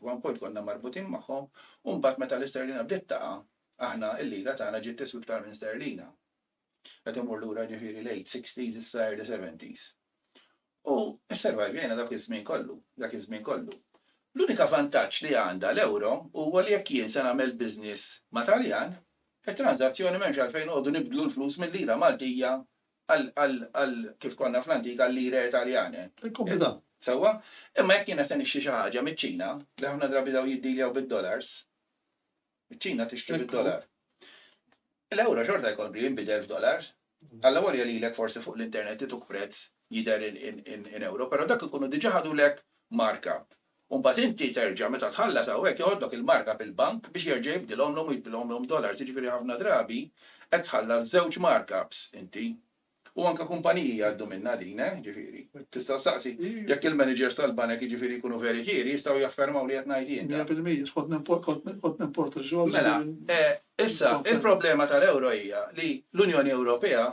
one point konna marbutin magħhom, u mbagħad meta l-isterlina bdiet taqa' aħna l-lira tagħna ġiet tiswi iktar minn sterlina. Qed imur lura ġifieri late 60s issa early 70s. U s-survivjena dak iż-żmien kollu. L-unika vantaġġ li għandha l-euro huwa li jekk jien se nagħmel business ma' Taljan, it-transazzjoni m'hemmx għalfejn noqogħdu nibdlu l-flus mill-lira Maltija għal kif konna fl-antika l-lira Italjane.
Il-kompita.
Sewwa, imma jekk jiena se nixxi xi ħaġa miċ-Ċina, li ħafna drabi daw jiddiljaw bid-dollars, iċ-Ċina tixtri bid-dollar. L-euro xorta jkompli jinbidel f'dollars, alla volja lilek forsi fuq l-internet ituk prezz jidher in euro, però dak ikunu diġà ħadulek markup. Mbagħad inti terġa' meta tħallas hawnhekk joħodlok il-markup il-bank biex jerġa' jibdilhomlhom u jibdilhomlhom dollars, jiġifieri ħafna drabi qed tħallas żewġ markups inti. U anke kumpaniji għaddu minna din, ġifieri. Tista' saqsi jekk il-managers tal-banek jiġifieri jkunu veritieri jistgħu jaffermaw li qed ngħid jien.
100% kont nimporta xogħol.
Mela, issa il-problema tal-euro hija li l-Unjoni Ewropea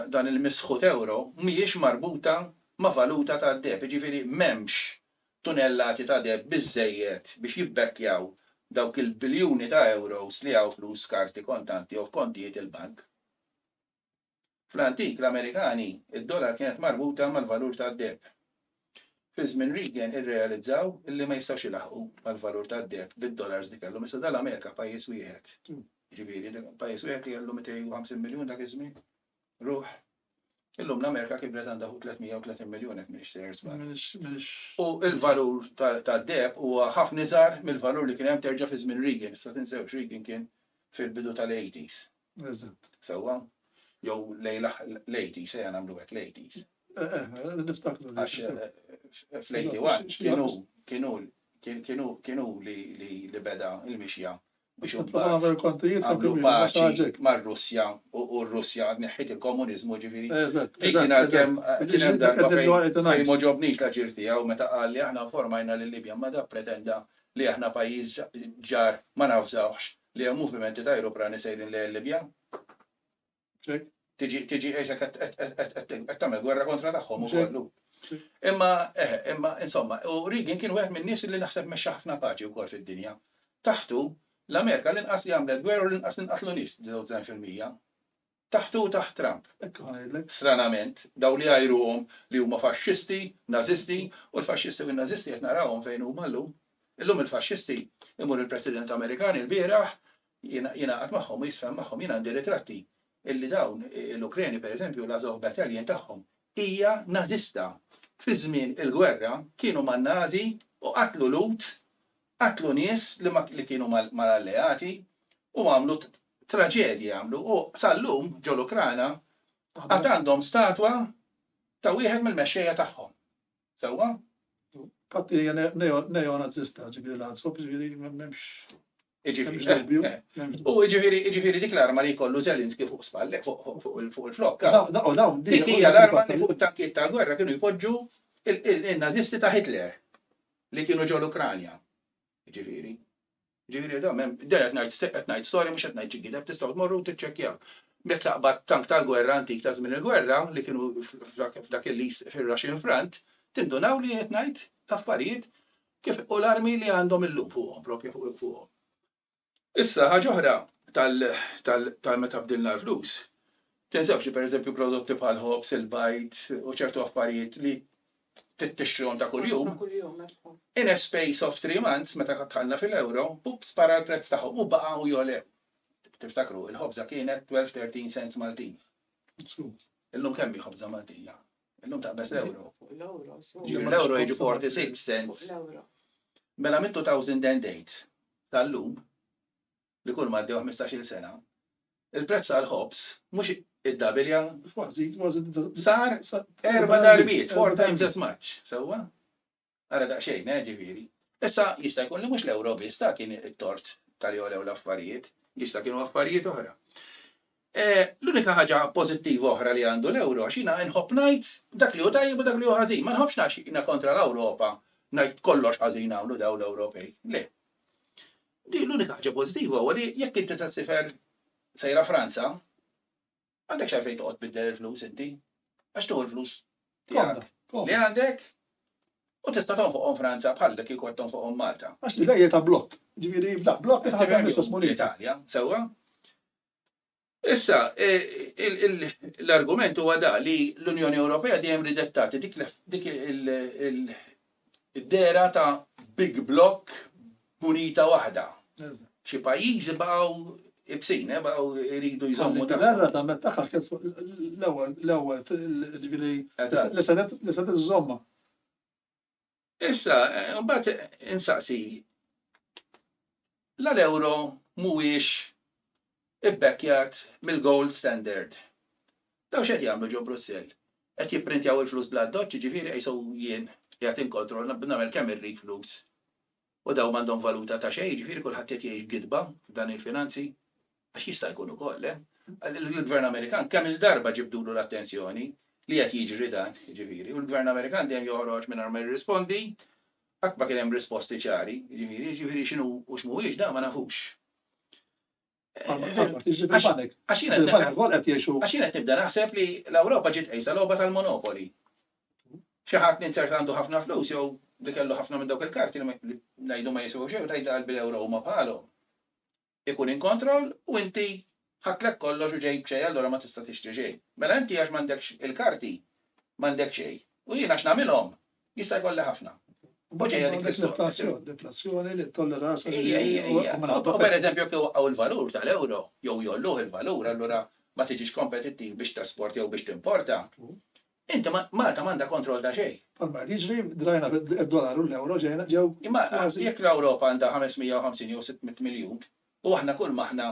dan il-misħut euro mhijiex marbuta ma' valuta tad-deb, jiġifieri m'hemmx tunellati ta' deb biżejjed biex jibbekkjaw dawk il-biljuni ta' euros li hawn flus karti kontanti u f'kontijiet il-bank. Fl-antik l-Amerikani id-dollar kienet marbuta mal-valur tad-deb. Fi żmien Reagan irrealizzaw illi ma jistgħux ilaħqu mal-valur tad-deb bid-dollars li kellhom issa dal-Amerika pajjiż wieħed. Ġifieri pajjiż wieħed li kellu 250 miljun dak iż-żmien. Ruħ. Illum l-Amerika kibret għandha 330 miljun hekk mhix sejjer żball. U l-valur tad-deb huwa ħafna iżgħar mill-valur li kien hemm terġa' fi żmien Reagan. Issa tinsewx Reagan kien fil-bidu tal-80s.
Eżatt.
Sewwa jew lejla l-80s ejja nagħmlu hekk l-80s.
Niftakru.
Għax fl-81 kienu li beda il-mixja biex għamlu paċi mar-Russja u r-Russja neħħit il-komuniżmu ġifieri. Kien hemm darba fejn ma ġobniex l-aġir tiegħu meta qal li aħna formajna lil Libja ma dak pretenda li aħna pajjiż ġar ma nafżawx li hemm movimenti ta' ajruplani sejrin lejn Libja. Tiġi qed tagħmel gwerra kontra tagħhom ukoll. Imma insomma, u Reagan kien wieħed min-nies li naħseb mexxa ħafna paċi wkoll fid-dinja. Taħtu l-Amerika l-inqas jagħmlet gwerra u l-inqas ninqatlu nies 90%. Taħtu taħt Trump. Stranament, daw li għajruhom li huma faxxisti, nazisti, u l-faxxisti u n-nazisti qed narawhom fejn huma llum. Illum il-faxxisti imur il-President Amerikan il-bieraħ jingħaqad magħhom u jisfhem magħhom jien għandi ritratti illi dawn l-Ukreni pereżempju l-Azov Battalion tagħhom hija nazista. Fi żmien il-gwerra kienu man-Nazi u qatlu lut, qatlu nies li kienu mal-alleati u għamlu traġedji għamlu u sal-lum ġol Ukrana għad għandhom statwa ta' wieħed mill-mexxejja tagħhom. Sewwa?
Fatti hija neonazista ġifieri l-għadsop ġifieri m'hemmx.
U ġifieri dik l-arma li jkollu Zelensky fuq spallek fuq il-flok. Dik hija l-arma li fuq it-tankiet tal-gwerra kienu jpoġġu il-nazisti ta' Hitler li kienu ġol Ukranja. Ġifieri da qed ngħid storja mhux qed ngħid ġigideb tistgħu tmorru tiċċekkjaw. Mek taqbad tank tal-gwerra antik ta' żmien il-gwerra li kienu f'dak il-lis fir-Russian Front, tindunaw li qed ngħid ta' affarijiet kif u l-armi li għandhom illum fuqhom, propju fuqhom. Issa ħaġa oħra tal-meta bdilna l-flus. Tinsewx li pereżempju prodotti bħal ħobs, il-bajt u ċertu affarijiet li tixtrihom ta' kuljum.
Kuljum, mefhum.
In a space of 3 months, meta tħallna fil-euro, spara l-prezz tagħhom u baqa' u jolew. Tiftakru, il-ħobża kienet 12-13 cents Maltin. Illum kemm ħobża Maltija? Illum taqbes l-euro.
L-euro,
L-euro jiġu 46 cents.
l-euro.
Mela minn 2008 tal-lum, li kull maddew 15-il sena, il-prezz għal-ħobs mhux id-dabilja sar 4 darbiet, 4 times as much. Sewwa? Ara daqsxejn, ġifieri. Issa jista' jkun li mhux l-euro biss ta' kien it-tort tal-jolew l-affarijiet, jista' kienu affarijiet oħra. L-unika ħaġa pożittiva oħra li għandu l-euro għax jiena nħobb ngħid dak li hu tajjeb u dak li hu ħażin. Ma nħobbx ngħid jiena kontra l-Ewropa ngħid kollox ħażin hawnlu dawn l-Ewropej. Le. Di l-unika ħaġa pożittiva huwa li jekk inti se tsifer sejra Franza, għandek xejn toqgħod biddel il-flus inti. Għax tuħu l-flus tiegħek li għandek u tista' tonfoqhom Franza bħallek kieku qed tonfoqhom Malta.
Għax li dejja ta' blok. Ġifieri bla blok qed ħaddem l-istess munita.
Italja, sewwa. Issa, l-argument huwa da li l-Unjoni Ewropea dejjem ridettati dik id-dera ta' big block munita waħda. Xi pajjiżi baqgħu ibsin, baqgħu jridu jżommu
L-gwerra ta' mettaħħa kien l-ewwel ġifieri li sedet iżomma.
Issa, mbagħad insaqsi l-euro mhuwiex ibbekkjat mill-gold standard. Daw x'qed jagħmlu ġo Brussell? Qed jipprintjaw il-flus bla doċċ, ġifieri qisgħu jien qiegħed inkontroll nagħmel kemm irrid flus. U daw m'għandhom valuta ta' xejn, ġifieri kulħadd qed jgħix gidba f'dan il-finanzi għax jista' jkun ukoll, Il-Gvern Amerikan kemm il-darba ġibdulu l-attenzjoni li qed jiġri dan, ġifieri, u l-Gvern Amerikan dejjem joħroġ mingħajr ma jirrispondi, ħadd ma kien hemm risposti ċari, ġifieri x'inhu u x'mhuwiex dan ma nafux. Għax jiena tibda naħseb li l-Ewropa ġiet qejsa logħba tal-monopoli. Xi ħadd ninsert għandu ħafna flus jew li kellu ħafna minn dawk il-karti li ngħidu ma jiswew xejn u tgħid qalbi l-euro huma bħalhom. Ikun in kontroll u inti ħaklek kollox u ġejb xejn allura ma tista' tixtri xejn. Mela inti għax m'għandekx il-karti m'għandek xejn. U jien għax nagħmilhom jista' jkolli ħafna.
Deflazzjoni li tolleranza.
U pereżempju jekk għaw il-valur tal-euro jew jolluh il-valur allura ma tiġix kompetittiv biex trasport jew biex timporta. Inti Malta m'għandha kontroll ta' xejn.
Palma jiġri drajna id-dollaru l-euro ġejna ġew.
Imma jekk l-Ewropa għandha 550 jew 600 miljun u aħna kull ma aħna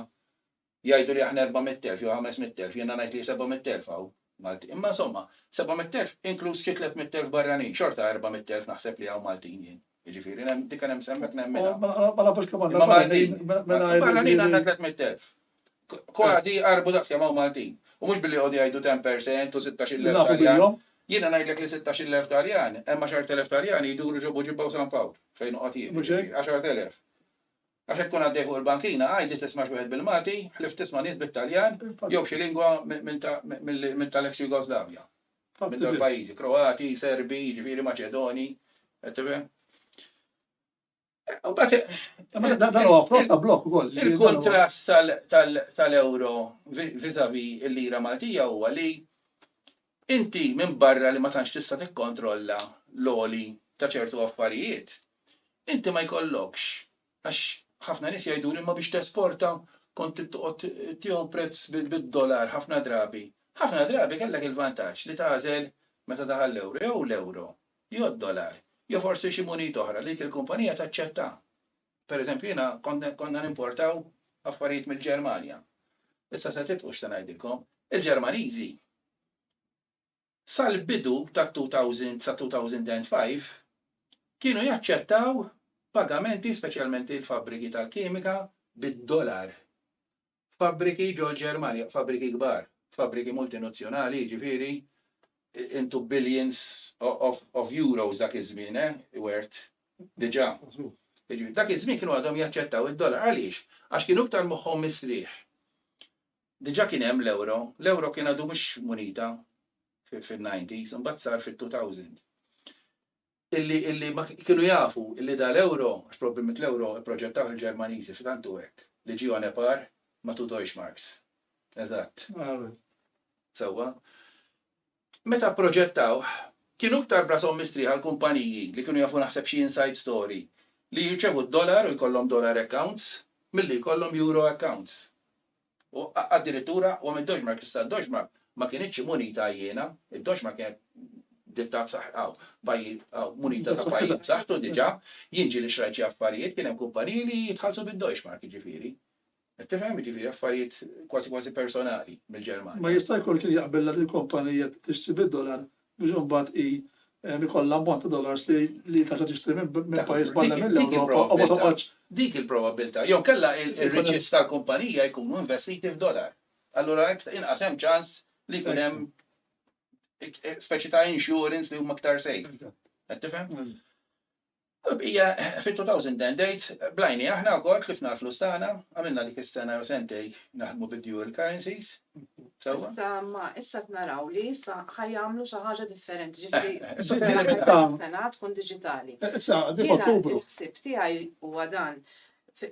jgħidu li aħna 400,000 jew 500,000 jiena ngħid li 700,000 hawn Malti. Imma insomma 700,000 inkluż xi 300,000 barranin, xorta 400,000 naħseb li hawn Maltin jien. Jiġifieri dik hemm semmek nemmena.
Ma nafux kemm
Imma Maltin barranin għandna 300,000. Kważi qarbu daqskemm hawn Maltin. U mhux billi għodi jgħidu 10% u 16,000 Taljan. Jiena ngħidlek li 16,000 Taljan, hemm 10,000 Taljan jduru ġobbu ġibbaw San Pawl fejn noqgħod jien. 10,000. Għax hekk kun għaddej fuq il-bankina għajdi tisma' wieħed bil-Malti, ħlif tisma' nies bit-Taljan, jew xi lingwa minn tal-ex Jugoslavja. Minn dal pajjiżi, Kroati, Serbi, ġifieri Maċedoni, qed tifhem?
Dan huwa frott ta' blokk ukoll.
Il-kontrast tal-euro vis-à-vis il-lira Maltija huwa li inti minn barra li ma tantx tista' tikkontrolla l-oli ta' ċertu affarijiet, inti ma jkollokx għax ħafna nies jgħidu li ma biex tesporta kont tieħu prezz bid-dollar ħafna drabi. Ħafna drabi kellek il-vantaġġ li tażel meta daħal l-euro jew l-euro jew d-dollar jew forsi xi munita oħra li il-kumpanija taċċetta. Pereżempju jiena konna nimportaw affarijiet mill-Ġermanja. Issa se titqux se ngħidilkom, il-Ġermaniżi sal-bidu ta' 2000 sa 2005 kienu jaċċettaw pagamenti speċjalment il-fabbriki tal-kimika bid-dollar. Fabbriki ġol Ġermanja, fabbriki kbar, fabbriki multinazzjonali, ġifieri into billions of euros dak iż-żmien, worth diġà. Dak iż-żmien kienu għadhom jaċċettaw id-dollar għaliex? Għax kienu iktar moħħhom mistrieħ. Diġà kien hemm l-euro, l-euro kien għadu mhux munita fil-90s, imbagħad sar fil-2000. Illi ma kienu jafu illi dal-euro, għax probabbilment l-euro proġettaw il-Ġermaniżi f'tantu hekk li ġiju nepar ma tu Deutschmarks. Eżatt. Sewwa. Meta proġettaw kienu ktar brasom mistri għal-kumpaniji li kienu jafu naħseb xi inside story li jirċevu $1 u jkollhom dollar accounts milli jkollhom euro accounts. U addirittura u minn Deutschmark issa Deutschmark ma kienitx munita jiena, id-Deutschmark kienet dibta b'saħħ munita ta' pajjiż b'saħħtu diġà, jinġi li xrajt xi affarijiet kien hemm kumpaniji li jitħallsu bid-Deutschmark jiġifieri. Qed tifhem jiġifieri affarijiet kważi personali mill-Ġermanja.
Ma jista' jkun kien jaqbel li l-kumpanija tixtri bid-dollar biex imbagħad ikollha ammont ta' dollars li tarġa' tixtri minn pajjiż barra mill-Ewropa u ma toqgħodx.
Dik il-probabilità. Jew kellha il-riċis tal-kumpanija jkunu investiti f'dollar. Allura inqas hemm ċans li jkun hemm speċi ta' insurance li huma aktar safe. Qed tifhem? Hija fit-2008 blajni aħna wkoll tlifna l-flus tagħna, għamilna dik is-sena jew sentej naħdmu bid-dual currencies. Sewwa?
Issa naraw li issa ħajjamlu xi ħaġa differenti,
issa
sena tkun diġitali.
Issa di f'Ottubru.
Il-ħsieb tiegħi huwa dan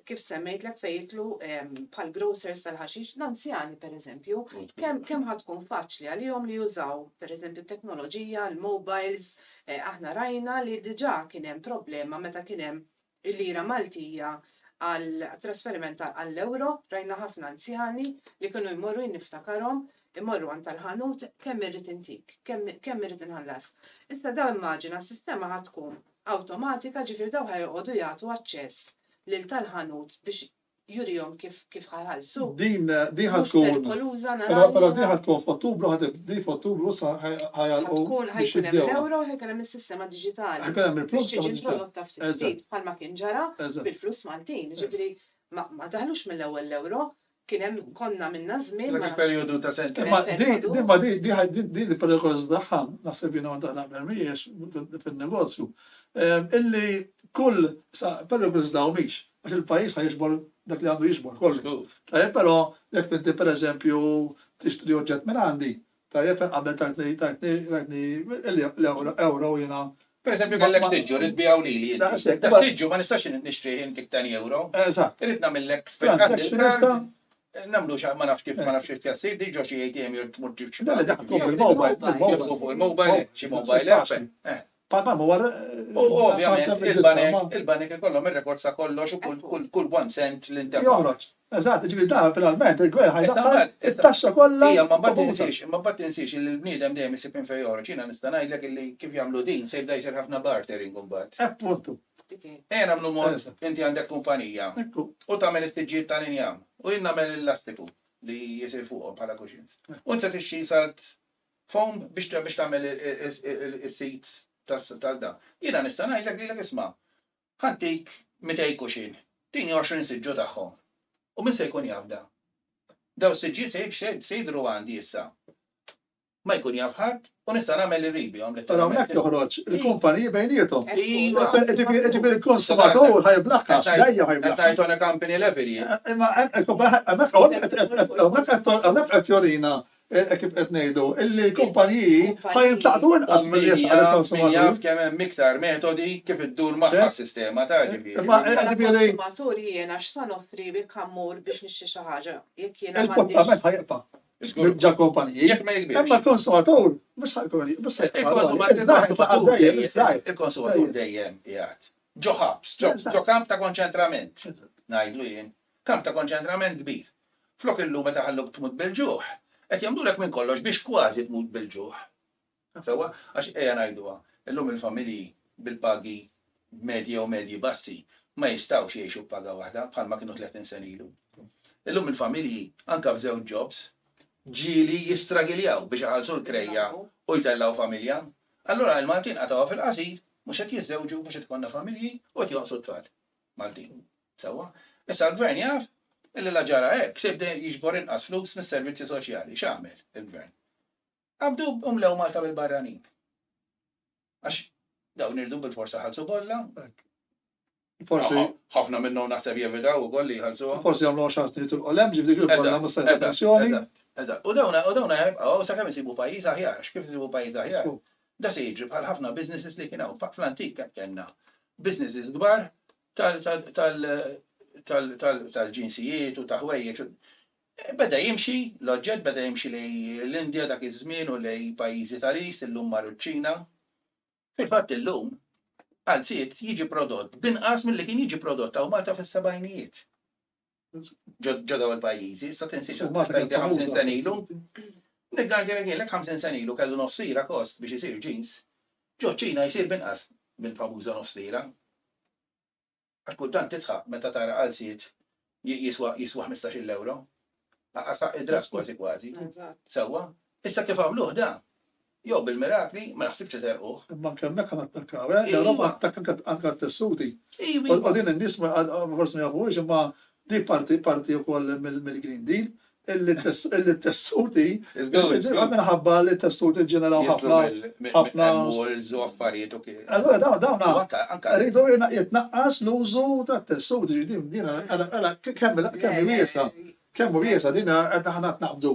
kif semmejtlek fejtlu bħal grocers tal-ħaxix, l-anzjani pereżempju, kemm ħatkun faċli għalihom li jużaw pereżempju t-teknoloġija, l-mobiles, aħna rajna li diġà kien hemm problema meta kien hemm il-lira Maltija għal trasferiment għall-euro, rajna ħafna anzjani li kienu jmorru jinniftakarhom imorru għand tal-ħanut kemm irrid intik, kemm irrid inħallas. Issa daw immaġina s-sistema ħatkun awtomatika ġifier daw ħajqogħdu jagħtu aċċess lil tal-ħanut biex jurihom kif ħalsu.
Din ħatkun. Però di ħatkun f'Ottubru, di f'Ottubru sa ħajalqu.
Ħajkun hemm l-euro, ħajkun hemm is-sistema diġitali.
Ħajkun hemm il-flus
introdotta f'sit bħalma kien ġara bil-flus Maltin. Ġifieri ma daħlux mill-ewwel l-euro, kien hemm konna minna żmien.
Dak il-perjodu ta' sentej.
Di il-perjodu tagħha naħseb jiena għandha naqbel mhijiex fin-negozju. Illi kull perjodu żdaw mhix għax il-pajjiż ħajġbor dak li għandu jiġbor kollu. Tajjeb però jekk inti pereżempju tixtri oġġett minn għandi, tajjeb qabel tajtni l-euro jiena.
Pereżempju kellek tiġġu rid bijaw lili. Dak tiġġu ma nistax nixtrih intik tani euro.
Eżatt.
Irid nagħmellek spend namlu ma nafx kif tjassir, diġo xi ATM tmur ġib il-mobile, xi mobile app.
Palma war.
Ovvjament il-banek ikollhom ir-rekord sa kollox u kull 1 cent l-intefa.
Joħroġ. Eżatt, ġifieri da penalment il-gwer ħajdaħħal it-taxxa kollha.
Hija ma mbagħad tinsix il-bniedem dejjem isib fejn joħroġ. Jiena nista' ngħidlek illi kif jagħmlu din se jibda jsir ħafna bartering imbagħad.
Appuntu.
Nagħmlu mod inti għandek kumpanija u tagħmel istiġġiet tal-injam u jien nagħmel l-elastiku li jisir fuqhom bħala cushions. U nsa tixxi salt foam biex tagħmel is-seats tal-da. Jiena nista' ngħidlek lilek isma' ħantik 200 cushion, tieni 20 siġġu tagħhom. U min se jkun jafda? Daw siġġiet se jidru għandi issa. Ma jkun jaf ħadd u nista' nagħmel ir-ribihom li
Però hekk toħroġ il-kumpaniji bejniethom. Ġifieri il-konsumatur ħajblaħħax, dejja ħajblaħħax.
Tajt on a company level jien.
Imma hemmhekk qed jorina kif qed ngħidu illi l-kumpaniji ħajintlaqtu inqas
min jaf kemm hemm iktar metodi kif iddur magħha s-sistema ta' ġifieri.
Konsumatur jiena x'sa noffri bik ħammur biex nixxi xi ħaġa jekk jiena
il-portament ħajqa. Ġa kompaniji.
Jekk ma jikbirx.
Imma l-konsumatur mhux ħajkun
il-konsumatur dejjem qiegħed. Ġo ħabs, ġo kamp ta' konċentrament. Ngħidlu jien, kamp ta' konċentrament kbir. Flok illum meta ħalluk tmut bil-ġuħ, qed jagħmlulek minn kollox biex kważi tmut bil-ġuħ. Sewwa għax ejja ngħiduha, illum il-familji bil-pagi medji u medji bassi ma jistgħux jgħixu b'paga waħda bħalma kienu 30 sen ilu. Illum il-familji anke b'żewġ jobs ġieli jistragiljaw biex ħalsu l-krejja u jtellaw familja. Allura il-Maltin għatawa fil-qasir, mhux qed jiżżewġu mhux qed ikollna familji u qed joqsu t-tfal. Maltin. Sewwa. Issa l-gvern jaf illi la ġara hekk sebda jiġbor inqas flus mis-servizzi soċjali. X'għamel il-gvern? Għabdu umlew Malta bil-barranin. Għax dawn irdu bil-forsa ħalsu kollha.
Forsi
ħafna minnhom naħseb jevidaw ukoll li jħallsuha.
Forsi jagħmlu xans nitu l-qolem ġibdik il-kollha mustaqbel.
Eżatt. U dawna jibqgħu sakemm isibu pajjiż aħjar, kif isibu pajjiż aħjar. Da se jiġri bħal ħafna businesses li kienu fl-antik kellna businesses kbar tal-ġinsijiet u ta' ħwejjeġ. Beda jimxi l-oġġett beda jimxi lej l-Indja dak iż-żmien u lej pajjiżi tal-Ist illum marru ċ-Ċina. Fil-fatt illum, għalziet jiġi prodott binqas mill-li kien jiġi prodott għaw Malta fis-sebgħinijiet. Ġodaw il-pajjiżi, issa tinsiex
U Malta kienet
50 sen ilu.
famuża.
Niggardi għajlek 50 sen ilu kellu nofsira kost biex isir jeans. Ġo ċina jisir binqas mill-famuża nofsira. Għax kultant titħaq meta tara għalziet jiswa 15 euro. Għasħaq id-dras kważi kważi.
Eżatt.
Sewa, issa kif għamluħ da? Jo bil-mirakli ma naħsibx serquh.
Imma kemmek għan attakkaw, l-Europa attakka anka t-tessuti.
Iwi.
U din n-nis forse ma jafux, imma di parti u koll mill-Green Deal, illi t-tessuti, għamina ħabba li t-tessuti ġeneraw ħafna.
Malls u affarijiet u kif.
Allora dawna,
Anka
rridu jitnaqqas l-użu ta' t-tessuti, dina, kemmi wiesa, dina għedna ħana t-naqbdu.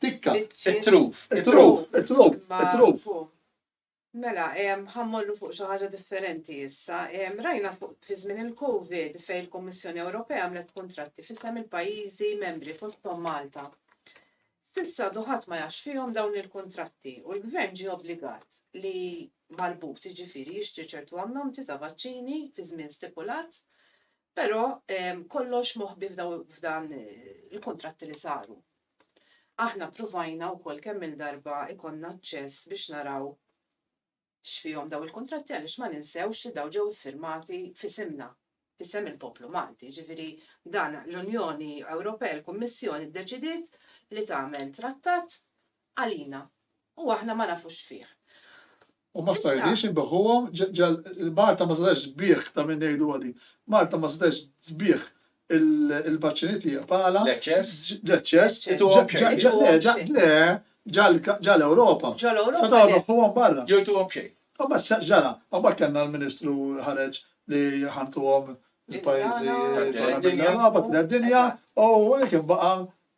Tikka,
it-truf.
it-truf.
Mela, ħammollu fuq xi ħaġa differenti issa. Rajna fi żmien il-Covid fejn il-Kummissjoni Ewropea għamlet kuntratti f'isem il-pajjiżi membri fosthom Malta. Sissa ħadd ma jax fihom dawn il-kuntratti u l-Gvern ġie obbligat li marbut jiġifieri jixtri ċertu ammonti ta' vaċċini fi żmien stipulat, però kollox moħbi f'dan il-kuntratti li saru. Aħna provajna wkoll kemm il-darba ikonna aċċess biex naraw x'fihom daw il-kuntratti għaliex ma ninsewx li daw ġew iffirmati f'isimna, f'isem il-poplu Malti. Ġifieri dan l-Unjoni Ewropea, l-Kummissjoni ddeċidiet li tagħmel trattat għalina u aħna ma nafux fih.
U ma stajniex imbeħuhom, Malta ma setax sbieħ ta' minn ngħidu għadi. Malta ma setax sbieħ il-baċċiniet li jaqbala.
L-eċċess?
Ġal-Europa.
Ġol-Ewropa
Sadaw
le.
għom barra.
Jojtuhom xejn.
Għomma ġara, għomma kanna l-Ministru ħareġ li ħantu għom il-pajzi d-dinja u għekim baqa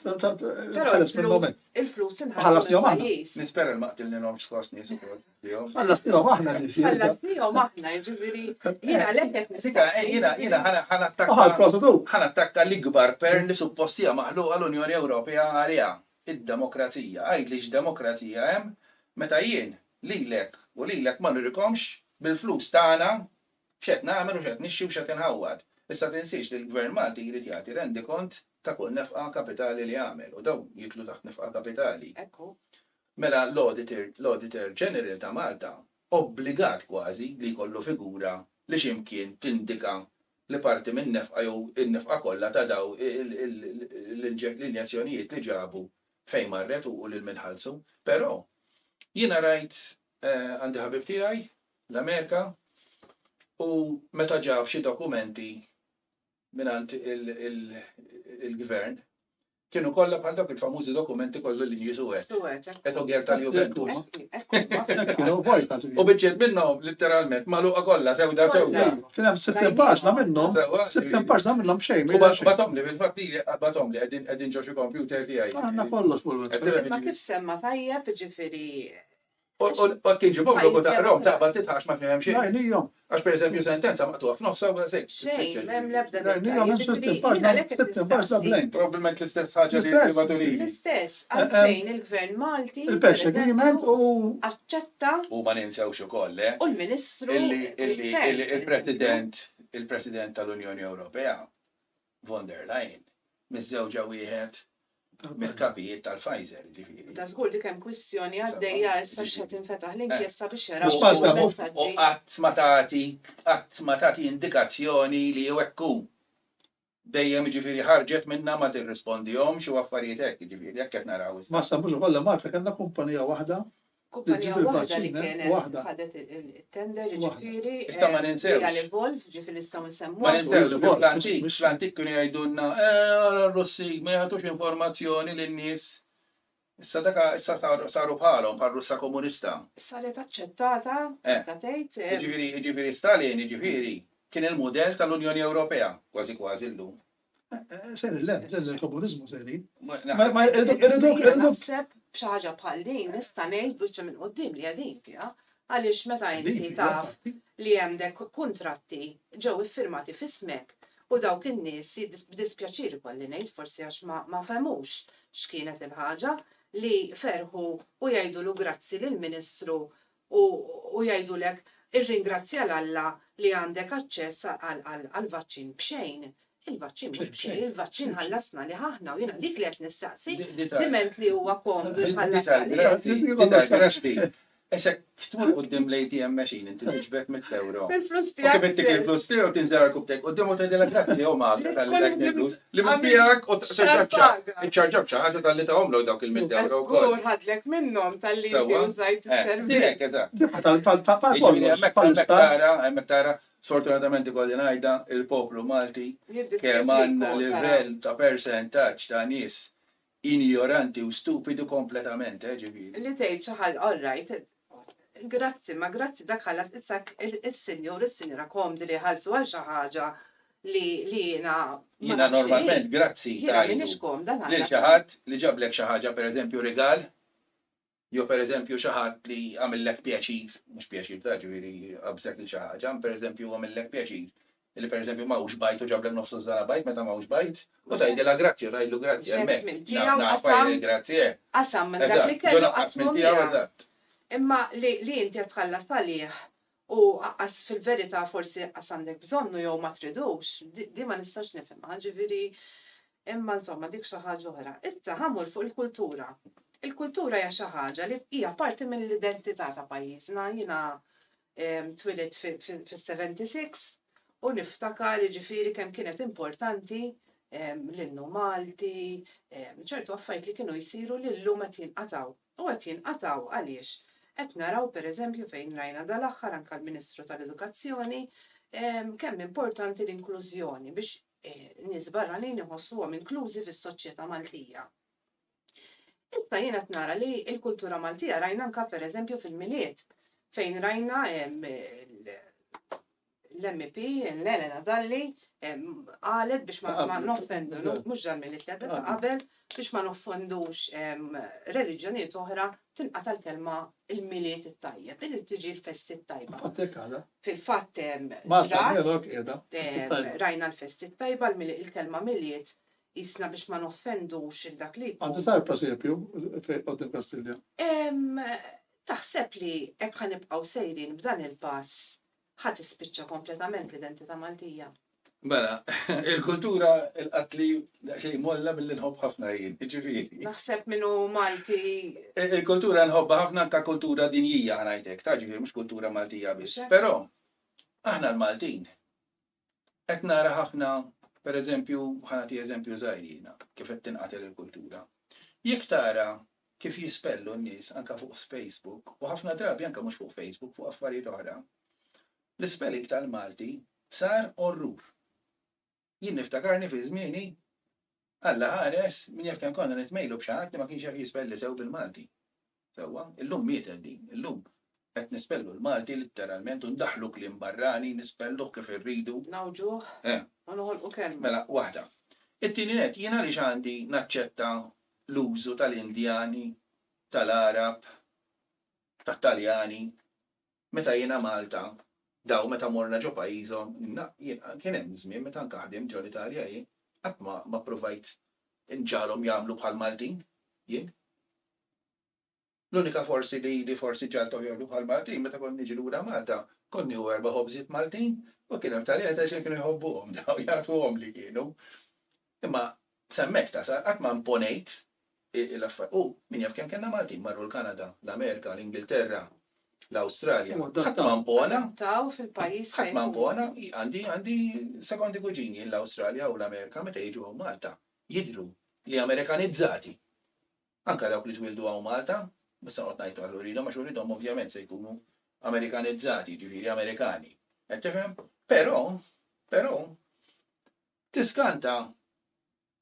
tħares minn moment.
Il-flus
Ħallas jom aħna.
pajjiż.
Nispera l-maqtil ninom skos nies ukoll.
Għalla stilom aħna li
Ħallas tihom aħna, jiġifieri jiena għalhekk qed
Sika, jiena
Aħal prosedur.
ħanattakka l-ikbar per li suppostija maħluqa l-Unjoni Ewropea għalija. Id-demokrazija. Għajdlix demokrazija hemm meta jien lilek u lilek ma nirikomx bil-flus tagħna x'qed nagħmel u x'qed nixxi u x'qed inħawwad. Issa tinsiex li l-Gvern Malti jrid jagħti rendi kont ta' kull nefqa kapitali li għamel u dawn jitlu taħt nefqa kapitali.
Ekku.
Mela l-Auditor General ta' Malta obbligat kważi li jkollu figura li ximkien tindika li parti minn nefqa jew in-nefqa kollha ta' daw l-injezzjonijiet li ġabu fejn marret u lil minħalsu. Però jiena rajt għandi ħabib tiegħi l-Amerika u meta ġab xi dokumenti minant il-gvern kienu kollha bħal dawk il-famużi dokumenti kollu li jisuwet. Qed ogjer tal-Juventus. U biġġiet minnhom literalment magħluqa kollha sewda sewda.
Kien hemm 60 paġna minnhom, 60 paġna minnhom xejn.
U batom li fil-fatt li batom li qegħdin ġo xi computer tiegħi.
Għandna kollox fuq
Ma kif semma tajjeb ġifieri.
U kien ġibhom u taqrom taqbad titħax ma fhem xejn.
Għajnijom.
Għax pereżempju sentenza maqtuha f'nofsa u sejk.
Xejn, hemm l-ebda
Għajnijom, hemm 60 paġna, 60 paġna blejn.
Probablement l-istess ħaġa li privaturi.
L-istess, għalfejn il-Gvern Malti
Il-pesh agreement u
aċċetta
U ma ninsewx ukoll,
u l-Ministru
il-President tal-Unjoni Ewropea, von der Leyen, miż-żewġa wieħed mill-kapijiet tal-Pfizer, ġifieri.
Ta' żgur dik hemm kwistjoni għaddejja issa x'qed infetaħ l-inkjesta biex
U
jaraw
qatt ma tagħti indikazzjoni li hekk hu. Dejjem ġifieri ħarġet minna ma tirrispondihomx u affarijiet hekk, ġifieri hekk qed naraw issa.
ma sambux kollha Malta kellna kumpanija waħda.
kumpanija
Ġifieri
waħda li
vaċċina,
kienet
waħda.
ħadet il-tender ġifieri.
Issa ma ninsewx.
Għal-Evolve ġifieri nistgħu
Ma
nsemmuha.
nistgħux fl-antik kienu jgħidulna r-Russi ma jagħtux informazzjoni lin-nies. Issa saru bħalhom bħal Russa komunista.
Saret aċċettata, ta' tgħid.
Ġifieri Stalin, ġifieri kien il-mudell tal-Unjoni Ewropea, kważi kważi llum.
Seri il-komunizmu seri.
Naħseb b'xi ħaġa bħal din nista' ngħid biċċa minn quddiem li għadin fiha. Għaliex meta inti taf li għandek kuntratti ġew iffirmati f'ismek u dawk in-nies b'dispjaċir ikolli ngħid forsi għax ma femux x'kienet il-ħaġa li ferħu u jgħidulu grazzi lill-Ministru u jgħidulek irringrazzja l-Alla li għandek aċċess għal-vaċċin b'xejn. Il-vaċċin mhux b'xejn, il-vaċċin ħallasna li aħna u jiena dik li qed nistaqsi, diment li huwa komdu
ħallasna. Esek, tmur qoddim l-ATM machine, inti tiġbek €100.
Bil-flus
U kif inti il-flus tiegħu tinżara kubtek, qoddim u tgħidilek grazzi jew magħna tal-li dak il-flus. Li minn tiegħek u iċċarġab xi ħaġa tal-li tagħhom dawk il-€100 wkoll.
Żgur ħadlek minnhom tal-li użajt is-servizz.
Direk, eżatt. Hemmhekk tara, sfortunatament ikolli ngħidha il-poplu Malti kemm għandna livell ta' persentaġġ ta' nies ignoranti u stupidu kompletament, ġifieri.
Li tgħid xi ħaġa, all right, grazzi, ma grazzi dak ħallas issak il-sinjur, il-sinjura komdi li ħalsu għal xi ħaġa li jiena.
Jiena normalment, grazzi.
Jiena minix komda
Lil xi ħadd li ġablek xi ħaġa pereżempju rigal, jew pereżempju xi ħadd li għamillek pjaċir, mhux pjaċir ta' ġifieri qabżek lil xi ħaġa, pereżempju għamillek pjaċir. Illi pereżempju m'hawnx bajt u ġablek nofsu żara bajt meta m'hawnx bajt, u tgħidilha grazzi u tgħidlu grazzi hemmhekk. Nafajli grazzi
Qasam minn dak li kellu
qasmu miegħu.
Imma li inti qed tħallas għalih u qas fil-verità forsi qas għandek bżonnu jew ma tridux, di ma nistax nifhimha, ġifieri imma insomma dik xi ħaġa oħra. Issa ħammur fuq il-kultura. Il-kultura hija xi ħaġa li hija parti mill-identità ta' pajjiżna. Jiena twilit fis-76 u niftakar ġifieri kemm kienet importanti l-innu Malti, ċertu affarijiet li kienu jsiru li llum qed jinqatgħu. U qed jinqatgħu għaliex? Qed naraw pereżempju fejn rajna dal-aħħar anke l-Ministru tal-Edukazzjoni kemm importanti l-inklużjoni biex nies barranin iħossuhom inklużi fis-soċjetà Maltija. Issa jiena qed nara li l-kultura Maltija rajna anke pereżempju fil-miliet fejn rajna l-MP Elena Dalli qalet biex ma noffendu, mhux dal-miliet li qabel biex ma noffendux reliġjonijiet oħra tinqata' l-kelma il-miliet it-tajjeb, irid tiġi l-festi t-tajba. Fil-fatt rajna l-festi t-tajba, il-kelma miliet jisna biex ma noffendux dak li.
Għanti sar prosepju qoddim Kastilja?
Taħseb li hekk ħanibqgħu sejrin b'dan il-pass ħadd ispiċċa kompletament l-identità Maltija.
Mela, il-kultura il-qatli xejn molla milli nħobb ħafna jien, ġifieri.
Naħseb minnu Malti.
Il-kultura nħobba ħafna ta' kultura dinjija ngħidlek, ta' ġifieri mhux kultura Maltija biss. Però aħna l-Maltin qed nara ħafna, pereżempju, ħanati eżempju żgħir jiena kif qed tinqatel il-kultura. Jekk tara kif jispellu n-nies anke fuq Facebook u ħafna drabi anke mhux fuq Facebook fuq affarijiet oħra. L-spelling tal-Malti sar orrur. Jien niftakarni fi żmieni Alla ħares min jaf kemm konna nitmejlu b'xi ħadd li ma kienx jaf jispelli sew bil-Malti. Sewwa, illum mietet din, illum qed nispellu l-Malti litteralment u ndaħlu kliem barrani, nispelluh kif irridu.
Nawġuh. U noħolqu kelma.
Mela, waħda. It-tieni net jiena għaliex għandi naċċetta l-użu tal-Indjani, tal-Arab, tat-Taljani, meta jiena Malta. Daw meta morna ġo pajjiżhom, kien hemm żmien meta nkaħdem ġo l-Italja jien, qatt ma provajt inġalhom jagħmlu bħal Maltin, jien. L-unika forsi li forsi ġalthom jagħmlu bħal Maltin meta kont niġi lura Malta, kont nieħu 4 ħobżiet Maltin u kien hemm Taljani xejn kienu jħobbuhom daw jagħtuhom li kienu. Imma semmek ta' sar qatt ma imponejt l-affarijiet. Min jaf kemm kellna Maltin marru l-Kanada, l-Amerika, l-Ingilterra, l-Awstralja. Ħadd ma mpona.
Taw fil-pajjiż
Ħadd ma mpona, għandi sekondi kuġini l-Awstralja u l-Amerika meta jiġu hawn Malta. Jidhru li Amerikanizzati. Anke dawk li twildu hawn Malta, basta noqgħod ngħidu għal uridhom għax uridhom ovvjament se jkunu Amerikanizzati, ġifieri Amerikani. Qed tifhem? Però tiskanta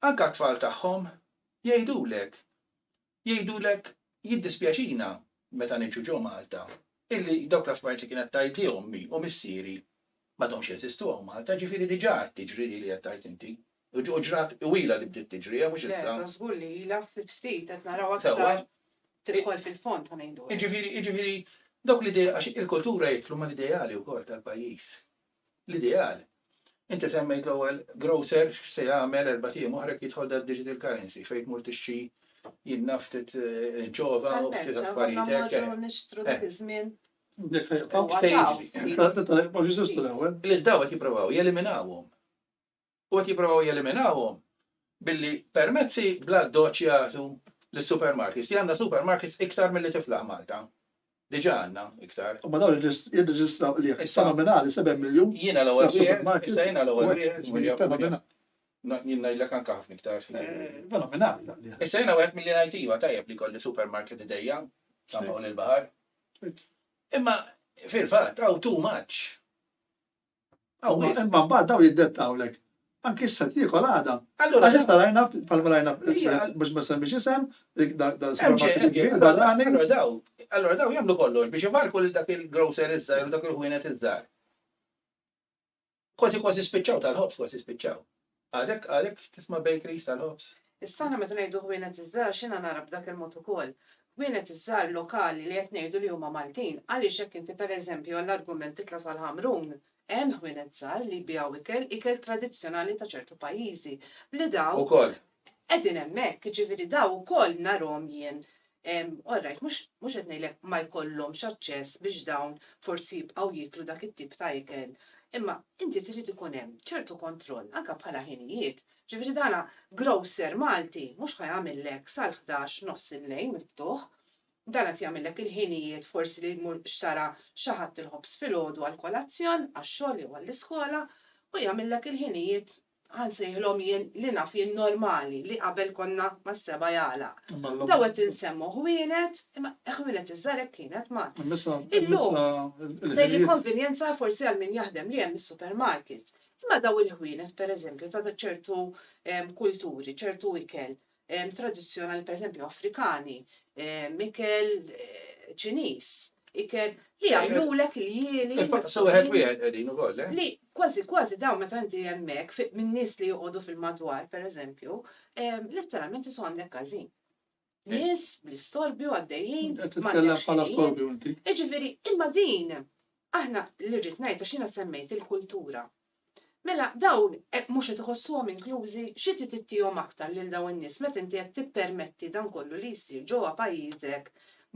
anke t-tfal tagħhom jgħidulek jiddispjaċina meta niġu ġo Malta. Illi dawk l-affarijiet li kienet tajt li ommi u missieri m'għadhomx jeżistu hawn Malta, ġifieri diġà qed tiġri li qed tajt inti. U ġrat ilha li bdiet tiġri mhux issa.
Żgur li ilha ftit qed naraw aktar tidħol fil-fond ħanejdu.
Jiġifieri dawk l-idea għax il-kultura jitlu mal-ideali wkoll tal-pajjiż. L-ideal. Inti semmejt l-ewwel grocer se jagħmel 4 tiem oħra jidħol digital currency fejn tmur tixtri jinnna ftit ġova u ftit affarijiet hekk.
Nixtru dak iż-żmien.
Dek ħajqaw.
Huwa
Stage.
taf.
Ma ġiżistu l-ewwel.
Li daw qed jippruvaw jeliminawhom. U qed jippruvaw jeliminawhom billi permezzi bla doċ jagħtu lis-supermarkets. Li għandna supermarkets iktar milli tiflaħ Malta. Diġà għandna iktar.
Ma dawn jirreġistraw li issa nominali 7 miljun.
Jiena l-ewwel
Ta'
wieħed,
supermarkets.
issa jiena l-ewwel wieħed.
Fenomenali.
Jien ngħidlek anke ħafna iktar.
Fenomenali dak li.
Issa jiena wieħed milli ngħid iva tajjeb li kolli supermarket idejja sa mawl il-baħar. Imma fil-fatt hawn too much.
Imma mbagħad daw jiddettawlek. Anki issa tiekol għada.
Allura
Għax rajna palma rajna
Hija-
biex ma semmix isem, dal-supermarket kbir barrani.
allora daw jagħmlu kollox biex ivarku lil dak il-grocer iż-żgħar u dak il-ħwienet iż-żgħar. Kważi spiċċaw tal-ħobs, kważi spiċċaw. Għadek tisma' bakeries tal-ħobs.
Is-sana meta ngħidu ħwienet iż-żar x'inha nara b'dak il-mod ukoll. Ħwienet iż-żar lokali li qed ngħidu li huma Maltin, għaliex hekk inti pereżempju għall-argument titla' tal-Ħamrun, hemm ħwienet żgħar li jbijaw ikel tradizzjonali ta' ċertu pajjiżi li daw
Ukoll.
qegħdin hemmhekk, jiġifieri daw ukoll narhom jien. Orrajt, mhux qed ngħidlek ma jkollhomx aċċess biex dawn forsi jibqgħu jiklu dak it-tip ta' ikel. Imma inti trid ikun hemm ċertu kontroll anke bħala ħinijiet. Ġifieri dana grocer Malti mhux ħajamillek sal-11 nofs il-lejl miftuħ. Dan qed jagħmellek il-ħinijiet forsi li jmur xtara xi ħadd il-ħobs filgħodu għall-kolazzjon, għax-xogħol jew għall-iskola u jagħmellek il-ħinijiet ħansejħilhom jien li naf jien normali li qabel konna mas-seba' jagħlaq. Daw qed insemmu ħwienet, imma ħwienet iż-żarek kienet ma. Dejli konvenjenza forsi għal min jaħdem li hemm is-supermarkets. Imma daw il-ħwienet pereżempju ta' ċertu kulturi, ċertu ikel tradizzjonali pereżempju Afrikani, ikel Ċiniż, ikel li jagħmlulek il-jieli.
So wieħed qegħdin ukoll,
Li kważi daw meta inti hemmhekk minn nies li joqogħdu fil-madwar pereżempju, letteralment isu għandek każin. Nies bl-istorbju għaddejjin.
Titkellem bħala storbju inti.
Ġifieri, imma din aħna li rrid ngħid għax jiena semmejt il-kultura. Mela dawn mhux qed iħossuhom inklużi xi tittihom aktar lil dawn in-nies meta inti qed tippermetti dan kollu li jsir ġewwa pajjiżek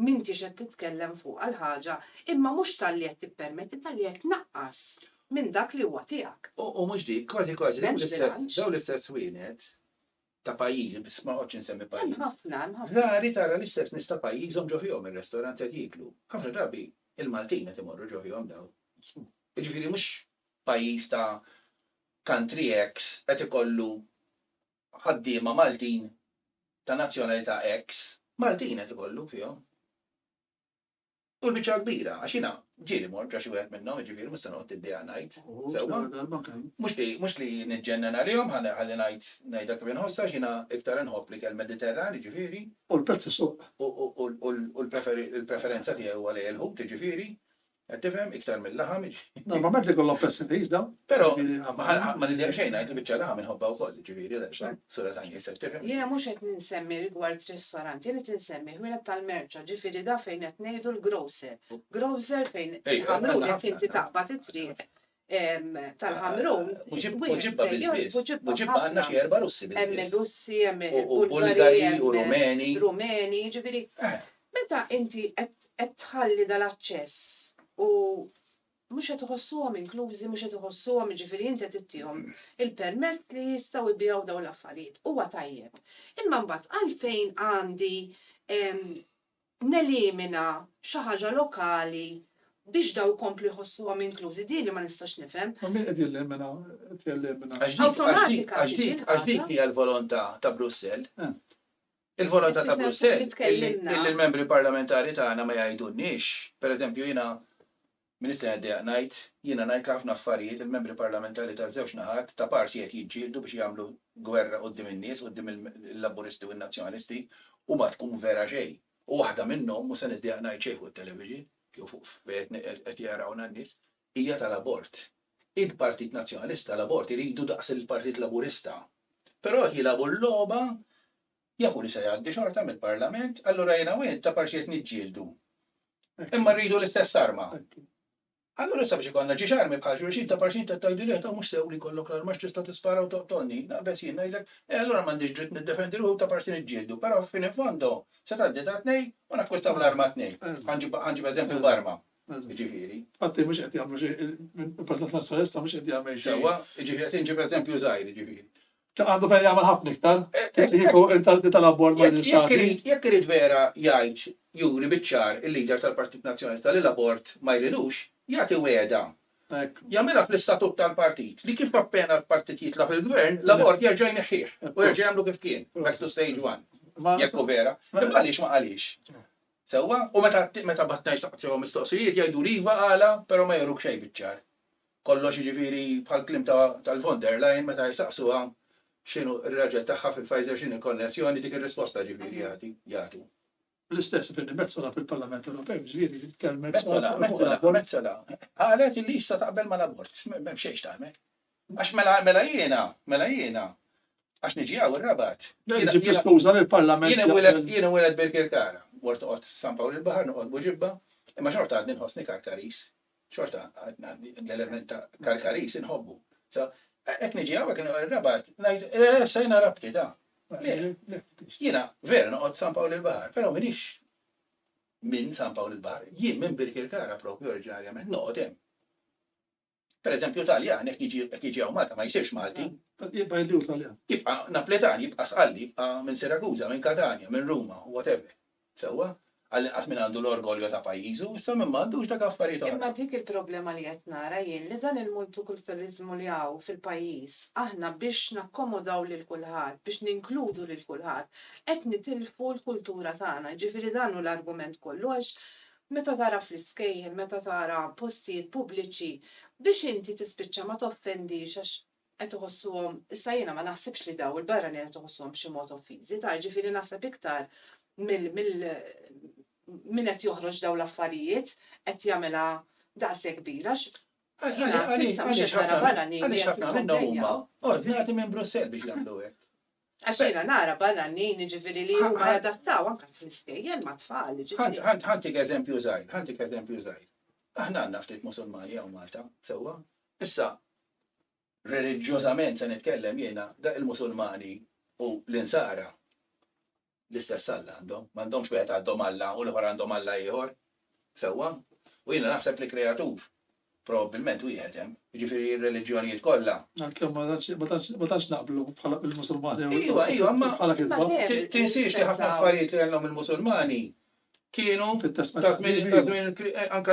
m'intix qed titkellem fuq għal ħaġa imma mhux tal-li qed tippermetti tal-li qed tnaqqas minn dak li huwa tiegħek.
U mhux dik, kważi daw l-istess wienet ta' pajjiżi, biss ma qgħodx insemmi
Hemm
pajjiż.
ħafna, hemm ħafna.
Żgħari tara l-istess nies ta' pajjiżhom ġo fihom ir-restorant qed jiklu. Ħafna drabi il-Maltin qed imorru ġo fihom daw. Jiġifieri mhux pajjiż ta' country X qed ikollu ħaddiema Maltin ta' nazzjonalità X, Maltin qed ikollu fihom. U l-biċċa kbira, għax jiena ġieli mort ġa xi wieħed minnhom, jiġifieri mhux se noqgħod tiddejja ngħid. Sewwa. Mhux li niġġennan għalihom, ħalli ngħidha kif inħossha jiena iktar inħobb li kell Mediterran, jiġifieri,
U l-prezz suq.
u l-preferenza tiegħu huwa li l-ħub, jiġifieri, qed tifhem iktar mill-laħam.
Normalment li kollhom prezz intis daw.
Però ma niddeq xejn ngħid li biċċa laħam inħobba wkoll, jiġifieri għaliex sura tagħna jisser tifhem.
Jiena mhux qed ninsemmi rigward ristorant, jiena qed insemmi ħwienet tal-merċa, ġifieri da fejn qed ngħidu l-grocer. Grocer fejn il-ħamrun jekk inti taqbad it-triq tal-ħamrun.
Muġibba bil-biss. Muġibba għandna xi erba' Russi
Hemm
bil-biss.
Russi, hemm
U Bulgari, u Rumeni.
Rumeni, ġifieri. Meta inti qed tħalli dal-aċċess u mhux qed iħossuhom inklużi, mhux qed iħossuhom ġifieri inti qed ittihom il-permess li jistgħu jbijaw dawn l-affarijiet. Huwa tajjeb. Imma mbagħad għalfejn għandi nelimina xi ħaġa lokali biex daw jkomplu jħossuhom inklużi din li ma nistax nifhem.
Ma min qed jellemina? Qed jellemina.
Awtomatika,
Għax dik hija l-volontà ta' Brussell. Il-volontà ta' Brussell il-membri parlamentari tagħna ma jgħidulniex. Pereżempju jiena Ministri għaddeja ngħid, jiena ngħid ħafna affarijiet il-membri parlamentari ta' żewġ naħat ta' parsi qed jiġġieldu biex jagħmlu gwerra quddiem in-nies, quddiem il-Laburisti u n-Nazzjonalisti u ma tkun vera xejn. U waħda minnhom mhux se niddejja ngħid xejn fuq it-televiġin, kif qed jarawna n-nies, hija tal-abort. Il-Partit Nazzjonalista l-abort iridu daqs il-Partit Laburista. Però qed jilagħbu l-logħba jafu li se jgħaddi xorta mill-Parlament, allura jiena wien ta' parsi qed niġġieldu. Imma rridu l-istess arma. Allora issa biex ikollna ġiex armi bħal xulxin ta' parxin ta' tajdu li ta' mhux sew li jkollok l-arma tista' tispara u toqtonni, naqbes jien ngħidlek, allura m'għandix dritt niddefendi ruħu ta' parsi niġġieldu, però fin fondo se tgħaddi ta' tnej u nakkwistaw l-arma tnej. Ħanġib eżempju b'arma. Ġifieri.
Għatti mux għet jgħamlu il-Partit Nazzjonalista mux għet jgħamlu xie.
Sewwa, ġifieri tinġib eżempju żgħir, ġifieri.
Għandu fejn jgħamil ħafna iktar, kif tal-abbord ma' l-istati.
Jekk irid vera jgħid juri biċ-ċar il-lider tal-Partit Nazzjonalista li l-abort ma jridux, jagħti weda. Jagħmilha fl-istatut tal-partit li kif appena l-partit jitla fil-gvern, l-abort jerġa' jneħħih u jerġa' jagħmlu kif kien, back to stage one. Jekk hu vera, imma għaliex ma qalix. Sewwa, u meta battna jistaqsihom mistoqsijiet jgħidu li iva għala, però ma juruk xejn biċ-ċar. Kollox jiġifieri bħal klim tal-von der Leyen meta jistaqsuha x'inhu r-raġel tagħha fil-Pfizer x'inhu konnessjoni dik ir-risposta ġifieri jagħtu.
L-istess Mezzola fil-Parlament Ewropew, ġifieri titkellmet.
Mezzola. Qalet li issa taqbel mal-abort, m'hemm xejn tagħmel. Għax mela jiena għax niġi għaw ir-Rabat.
Ġib skuża lill-Parlament.
Jiena weled bil-Kirkara. Wart toqgħod San Pawl il-Baħar noqgħod Buġibba, imma xorta għadni nħossni Karkaris. Xorta għadni l-element ta' Karkaris inħobbu. Hekk niġi hawnhekk ir-Rabat ngħid sejna rabti da. Jiena vera noqgħod San Pawl il-Baħar, però minix minn San Pawl il-Baħar. Jien minn bil-Kirkara propju oriġinarjament noqgħod hemm. Pereżempju Taljan jekk jiġi hawn Malta ma jsirx Malti.
Jibqa' jiddu Taljan.
Jibqa' Napletan, jibqa' Sqalli, jibqa' minn Sirakuża, minn Katania, minn Ruma, whatever. Sewwa, għall-inqas minn għandu l-orgolju ta' pajjiżu, issa minn m'għandux dak affarijiet oħra.
Imma dik il-problema li qed nara jien li dan il-multikulturalizmu li hawn fil-pajjiż, aħna biex nakkomodaw lil kulħadd, biex ninkludu lil kulħadd, qed nitilfu l-kultura tagħna. Ġifieri dan hu l-argument kollu għax meta tara fl-iskejjel, meta tara postijiet pubbliċi, biex inti tispiċċa ma toffendix għax qed iħossuhom, issa jiena ma naħsibx li daw il-barrani qed iħossuhom b'xi mod offiżi, ġifieri naħseb iktar min qed joħroġ daw l-affarijiet qed jagħmilha daqshekk kbira.
Għaliex ħafna minnhom huma ordinati minn Brussell biex jagħmlu hekk.
Għax jiena nara barranin jiġifieri li huma jadattaw anke fl-iskejjel ma' tfal.
Ħantik eżempju żgħir. Aħna għandna ftit Musulmani hawn Malta, sewwa. Issa reliġjożament se nitkellem jiena dak il-Musulmani u l-insara l-istess Alla għandhom, m'għandhomx wieħed għandhom Alla u l-ieħor għandhom Alla ieħor. Sewwa, u jiena naħseb li kreatur probabbilment wieħed hemm, jiġifieri r-reliġjonijiet kollha.
Għalkemm ma tantx naqblu bħala bil-Musulmani.
Iva, ma tinsiex li ħafna affarijiet li għandhom il-Musulmani kienu anke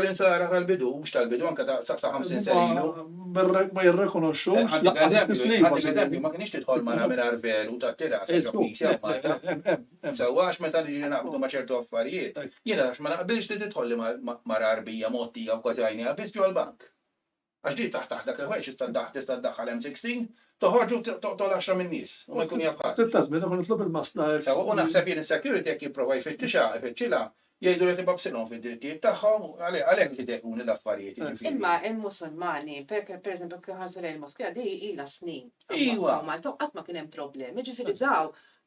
l-insara tal-bidu, mhux tal-bidu, anke ta' 50 senilu.
Ma jirrekonoxxux.
Eżempju, ma kienx tidħol mara minn arbel u tat-tira sa ġobbisja Malta. Sewwax meta niġi naqbdu ma' ċertu affarijiet. Jiena ma naqbilx li tidħol mara arbija mottija u kważi għajnija biss ġol bank. Għax di taħt dak il-ħwejx tista' tdaħħal M16, toħorġu toqtol 10 min nies u ma jkun jafħal.
Tittasmin iħu nitlob il-masla.
Sewwa u naħseb jien is-security jekk jipprova jfittxilha jgħidu li tibqa' b'silhom fid-drittijiet tagħhom għalhekk jidekun l-affarijiet.
Imma il-Musulmani, pereżempju kien ħarsu lejn il-moskea di ilha snin.
Iva.
Malta qatt ma kien hemm problemi, ġifieri daw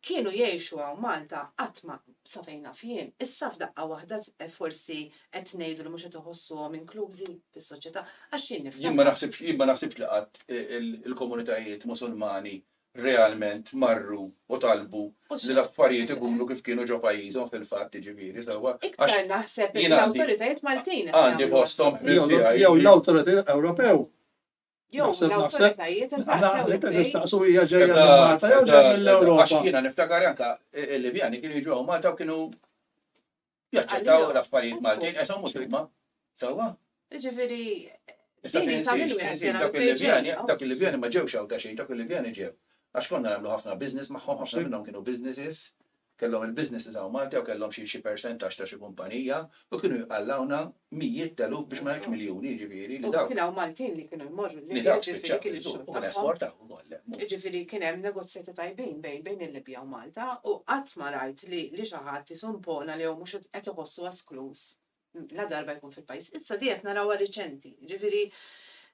kienu jgħixu hawn Malta qatt ma safejna fien. Issa f'daqqa waħda forsi qed ngħidu li mhux qed iħossuhom inklużi fis-soċjetà għax jien nifhem.
Jien ma naħsibx li qatt il-komunitajiet Musulmani realment marru u talbu li l-affarijiet ikunu kif kienu ġo pajjiżhom fil-fatt jiġifieri sewwa.
Iktar naħseb l-awtoritajiet Maltin.
Għandi posthom
jew l-awtoritajiet Ewropew.
Jew l-awtoritajiet
Nistaqsu hija ġejja minn Malta jew ġejja mill-Ewropa.
Għax jiena niftakar anke il-Libjani kienu jiġu Malta u kienu jaċċettaw l-affarijiet Maltin qeshom muslima. Sewwa.
Ġifieri
dak il-Libjani ma ġewx hawn ta' xejn, dak il-Libjani ġew. Għax konna nagħmlu ħafna business magħhom, ħafna minnhom kienu businesses, kellhom il-businesses hawn Malta u kellhom xi percentaġġ ta' xi kumpanija u kienu jqallawna mijiet ta' eluf biex ma jgħidx miljuni jiġifieri li dawn.
Kien hawn Maltin li kienu jmorru
li dawn spiċċaw u nesportaw ukoll.
Jiġifieri kien hemm negozjati tajbin bejn il-Libja u Malta u qatt ma rajt li xi ħadd isumpona li hu mhux qed iħossu esklus. La darba jkun fil-pajjiż. Issa di qed narawha riċenti. Ġifieri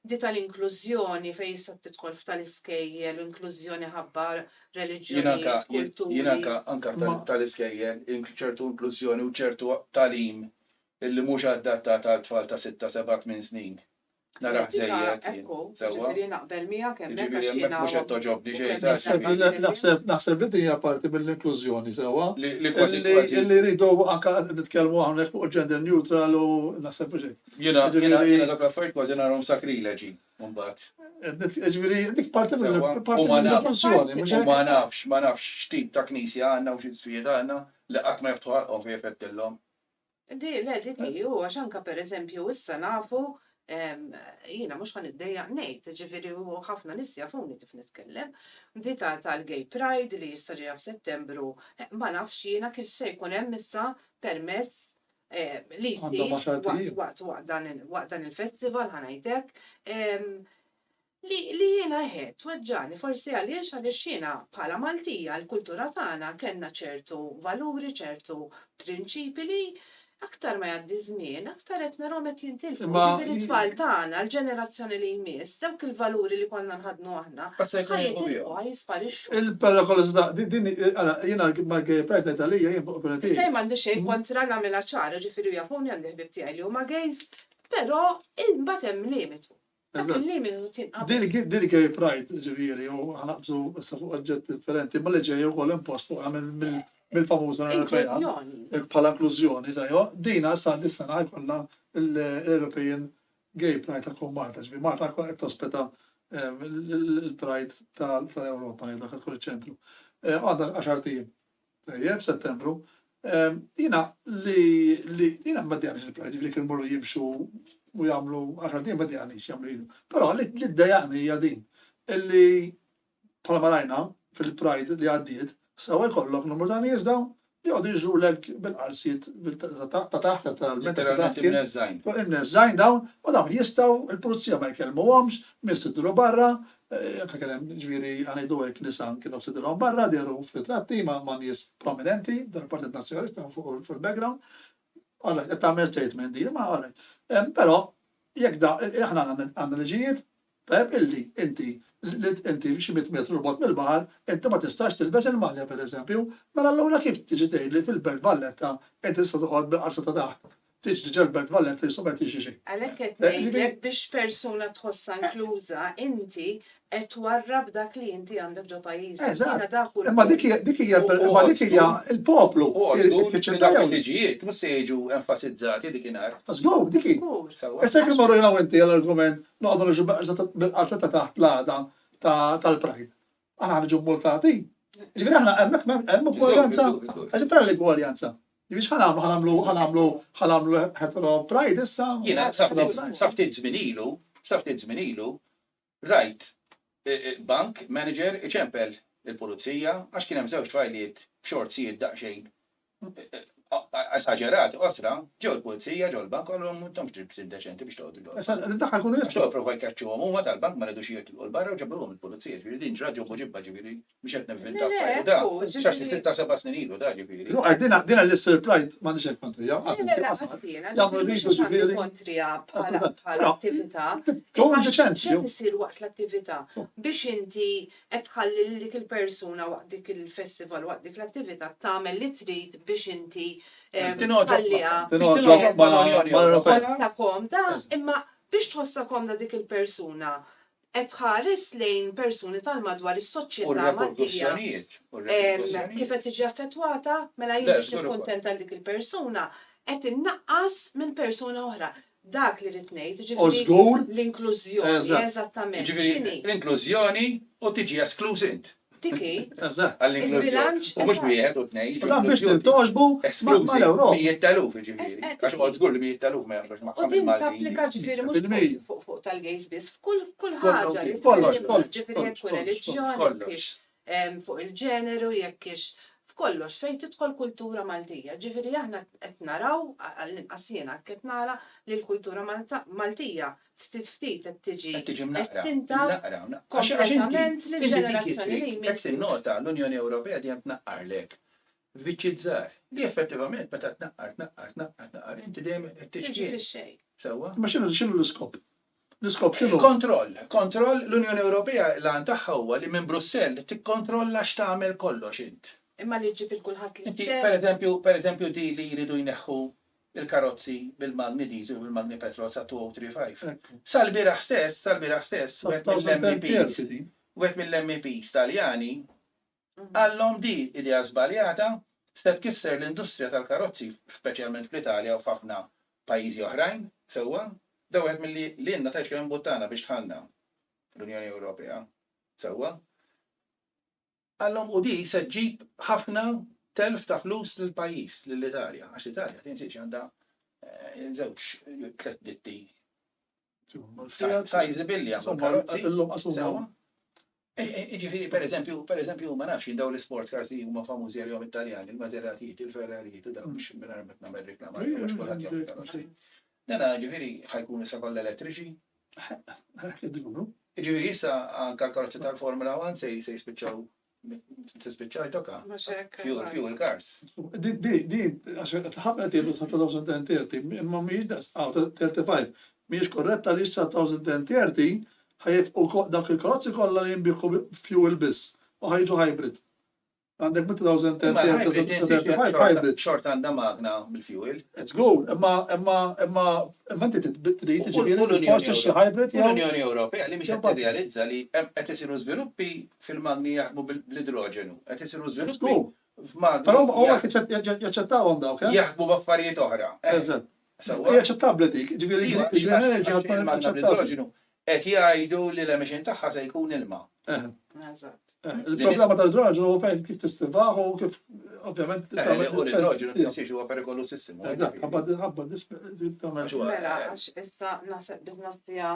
di tal-inklużjoni fejn issa tidħol f'tal-iskejjel, inklużjoni ħabbar reliġjonijiet, kulturi.
Jien anke tal-iskejjel, ċertu inklużjoni u ċertu tagħlim illi mhux adattat għal tfal ta' 6, 7, 8 snin. Naraħ żejjed.
Ekku,
Sewwa.
ġifieri naqbel miegħek hemmhekk
Ġifieri
għax
hemmhekk
jiena
mhux qed toġobni xejn
Naħseb li din hija parti mill-inklużjoni sewwa.
li kważi kważi.
Illi rridu anke nitkellmu hawnhekk fuq gender neutral u naħseb mhux hekk.
Jiena dak affarijiet kważi narhom sakrileġi mbagħad.
Ġifieri dik parti
Sewwa.
mill-parti
U ma
mill-inklużjoni mhux hekk.
ma nafx x'tip ta' knisja għandna u x'isfied għandna li qatt ma jiftuħ għalqhom fi effettillhom.
Dik hi u għax anke pereżempju issa nafu jiena mhux ħan iddejjaq ngħid, ġifieri u ħafna nies jafuni kif nitkellem. Di tal-Gay Pride li jista' ġejja f'Settembru, ma nafx jiena kif se jkun hemm issa permess li jsir waqt dan il-festival ħanajtek li jiena tweġġani forsi għaliex jiena bħala Maltija l-kultura tagħna kellna ċertu valuri, ċertu prinċipi li aktar ma jgħaddi żmien, aktar qed narhom qed jintilfu. Ġifieri t-tfal tagħna, l-ġenerazzjoni li jmiss, dawk il-valuri li konna nħadnu aħna. Jisparixxu.
Il-perikolosità din jiena mal-Gay Pride tal-Italija jien operattiv.
Issa m'għandix xejn kontra nagħmilha ċara, ġifieri jafuni għandi ħbieb tiegħi li huma gays, però imbagħad hemm limitu. Dak il-limitu tinqabel.
Din Gay Pride ġifieri u ħanaqbżu issa fuq oġġett differenti, ma li ġej ukoll impost fuqha mill-famuża Ewropea bħala inklużjoni tajjo, dina sa dis-sena jkollna l-European Gay Pride ta' tkun Malta, ġifieri Malta qed tospita il-Pride tal-Ewropa dak ukoll iċ-ċentru. Għandha 10 tiem. F'Settembru. Jiena jiena m'għaddejniex il-Pride, ġifieri kien morru jimxu u jagħmlu 10 tiem m'għaddejniex jagħmlu jidu. Però li ddejjaqni hija din illi bħalma rajna fil-Pride li għaddiet sewa jkollok numru ta' nies dawn li għodu jiġrulek bil-qarsijiet ta' taħt
Literalment
imneżżajn dawn u dawn jistgħu il-pulizija ma jkellmuhomx, mistidru barra, anke kien hemm ġifieri għanejdu hekk nisan kienu sidilhom barra, dieru f'ritratti ma' nies prominenti dal-Partit Nazzjonalista fuq fil-background. Alla qed tagħmel statement din ma għalek. Però jekk da aħna għandna liġijiet tajjeb illi inti xi 100 metru bot mill-baħar, inti ma tistax tilbes il-malja pereżempju, mela allura kif tiġi tgħidli fil-Belt Valletta inti tista' toħod bil-qarsa ta' taħt. Tiġi ġel Belt Valletta jistgħu ma tiġi xejn.
Għalhekk qed ngħidlek biex persuna tħossha inkluża inti qed twarrab dak li inti għandek ġo pajjiżek.
Imma dik hija il-poplu.
Dak il-liġijiet mhux se jiġu enfasizzati dikinhar.
Żgur, dik hi. Issa kien morru jiena inti għall-argument noqogħdu niġu bil-qarsa ta' taħt l-għada tal-Pride. Aħna ħanġu multati. Ġifieri aħna hemmhekk hemm ugwaljanza. Għax bħala l-igwaljanza. Biex ħanamlu hetero Pride issa.
Jiena saftit żmien ilu, rajt bank manager iċempel il-pulizija għax kien hemm żewġ tfajliet f'xortsijiet daqsxejn esaġerati osra, ġew il-pulizija, ġew il-bank għalhom intomx tribsin deċenti biex toqgħodu l-għol.
Daħħal kun
X'tgħu provaj kaċċuhom huma tal-bank ma rridux jitilqu l-barra u ġabruhom il-pulizija, ġifieri din ġraġu ġibba ġifieri biex qed nevvinta affarijiet da. X'għax titta 7 snin ilu da ġifieri.
Dina l-Lister Pride m'għandix hekk kontrija.
Kontrija bħala attività. X'qed isir waqt l-attività biex inti qed tħalli dik il-persuna waqt dik il-festival waqt dik l-attività tagħmel li trid biex inti imma biex tħossa komda dik il-persuna qed tħares lejn persuni tal-madwar is-soċjetà Maltija kif qed tiġi affettwata mela jien biex nikkuntenta dik il-persuna qed innaqqas minn persuna oħra. Dak li rid ngħid, ġifieri l-inklużjoni eżattament.
Ġifieri l-inklużjoni u tiġi esklużint.
Tiki.
Għall-inklużjoni. U mhux wieħed u tnejn.
Biex tintoġbu mal-Ewropa.
Mijiet taluf ġifieri. Għax qod żgur li mijiet taluf ma jaqblux ma'
U din tapplika ġifieri mhux fuq tal-gays biss, f'kull ħaġa li ġifieri jekk reliġjon, jekk fuq il-ġeneru, jekk f'kollox fejn tidħol kultura Maltija. Ġifieri aħna qed naraw għall-inqas jiena qed nara li l-kultura Maltija ftit qed tiġi estinta kompletament lill-ġenerazzjoni li jmiss.
Qed tinnota l-Unjoni Ewropea dejjem tnaqqarlek f'biċċiet żgħar li effettivament meta tnaqqar inti dejjem qed tixkien. Sewwa?
Ma x'inhu l-iskop? L-iskop x'inhu?
Kontroll l-Unjoni Ewropea l-għan tagħha huwa li minn Brussell tikkontrolla x'tagħmel kollox int.
Imma li ġib il-kulħadd
Inti pereżempju di li jridu jneħħu il-karozzi bil-magni diesel u bil-magni petrol sa 2035.
Ekku.
Sal-biraħ stess, wieħed
1030
mill-MPs,
din.
wieħed mill-MPs Taljani għallhom di idea żbaljata se tkisser l-industrija tal-karozzi, speċjalment fl-Italja u f'ħafna pajjiżi oħrajn, sewwa, daw wieħed milli l-inna ta' kemm buttana biex tħanna l-Unjoni Ewropea. Sewwa. Għallhom u di se ġġib ħafna telf ta' flus lill-pajjiż, lill-Italja, għax l-Italja tinsiex għandha żewġ tliet ditti sajzi bilja karozzi. Sewwa. Ġifieri pereżempju ma nafx daw l-sports cars li huma famużi għalihom Italjani, il-Maseratijiet, il-Ferrarijiet, u dawn mhux minn arbet nagħmel riklama għax kulħadd jagħmel karozzi. Dana ġifieri ħajkun issa kollha elettriċi. Ġifieri issa anke l-karozzi tal-Formula 1 se jispiċċaw jtoka. Fuel cars.
Di, għax ħabqet jibdu sa 2030, imma mhijiex 35, mhijiex korretta li sa 2030 ħajibqu dak il-karozzi kollha li jinbiħu fuel biss u ħajġu hybrid. Għandek minn 2035 hybrid.
Xort għandha magna bil-fuel.
Let's go, imma inti trid tiġifieri forsi xi hybrid jew
L-Unjoni Ewropea li mhix qed tirrealizza li qed isiru żviluppi fil-magni jaħdmu bl-idroġenu, qed isiru żviluppi f'magni.
Però huwa jaċċettawhom dawk,
jaħdmu b'affarijiet oħra.
Eżatt. Hija aċċettabbli dik, ġifieri l-enerġija
il-magna bl-idroġenu qed jgħidu li l-emission tagħha se jkun ilma.
Il-programma tal-idroġenu huwa fejn kif tistivaħu, kif ovvjament
l-idroġenu tinsiex huwa perikolusissimu.
Mela, għax issa naħseb biznafija.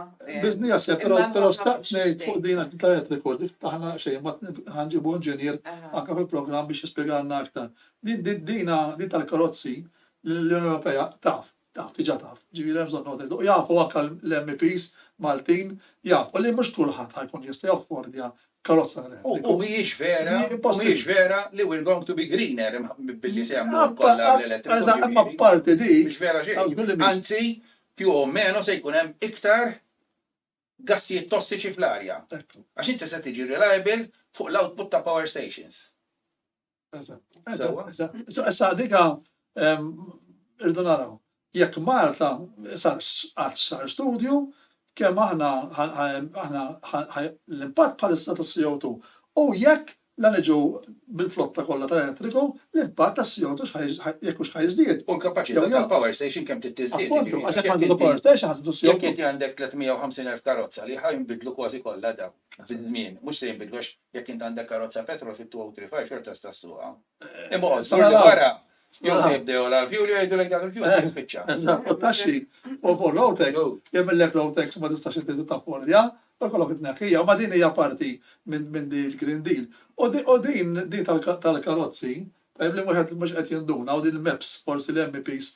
Biznija se, però staqt ngħid fuq din tajet rekord, taħna xejn ma ħanġibu inġinier anke fil-programm biex jispjegalna aktar. Din tal-karozzi l-Unjoni Ewropea taf, tiġa taf. Ġifieri hemm bżonn noqgħod jafu anke l-MPs Maltin jafu li mhux kulħadd ħajkun jista' jaffordja karozza.
U mhijiex vera li we're going to be greener billi se jagħmlu kollha l-elettriku.
Imma parti di.
Mhux vera xejn. Anzi, più o meno se jkun hemm iktar gassijiet tossiċi fl-arja. Għax inti se tiġi reliable fuq l-output ta' power stations.
Issa dika irdu naraw. Jekk Malta sar studju kemm aħna l-impatt bħalissa ta' CO2 u jekk l-aniġu bil-flotta kollha tal-elettriku l-impatt ta' CO2 jekk mhux ħajżdied.
U l-kapaċità tal-power station kemm tittiżdied.
Għax jekk għandu power station ħażdu CO2.
Jekk inti għandek 350,000 karozza li ħajnbidlu kważi kollha daw. Żmien, mhux se jinbidlu għax jekk inti għandek karozza petrol fit-235 xorta stassuha. Imma wara jew jibdew l-fuel jgħidu lek dak il-fuel jispiċċa.
Eżatt, u taxxi u fuq low-tax, jemmellek low-tax ma tistax inti taffordja, u kollok it-tneħħija, ma din hija parti minn din il-Green Deal. U din tal-karozzi, tajjeb li wieħed mhux qed jinduna u din il-MEPS forsi l-MPs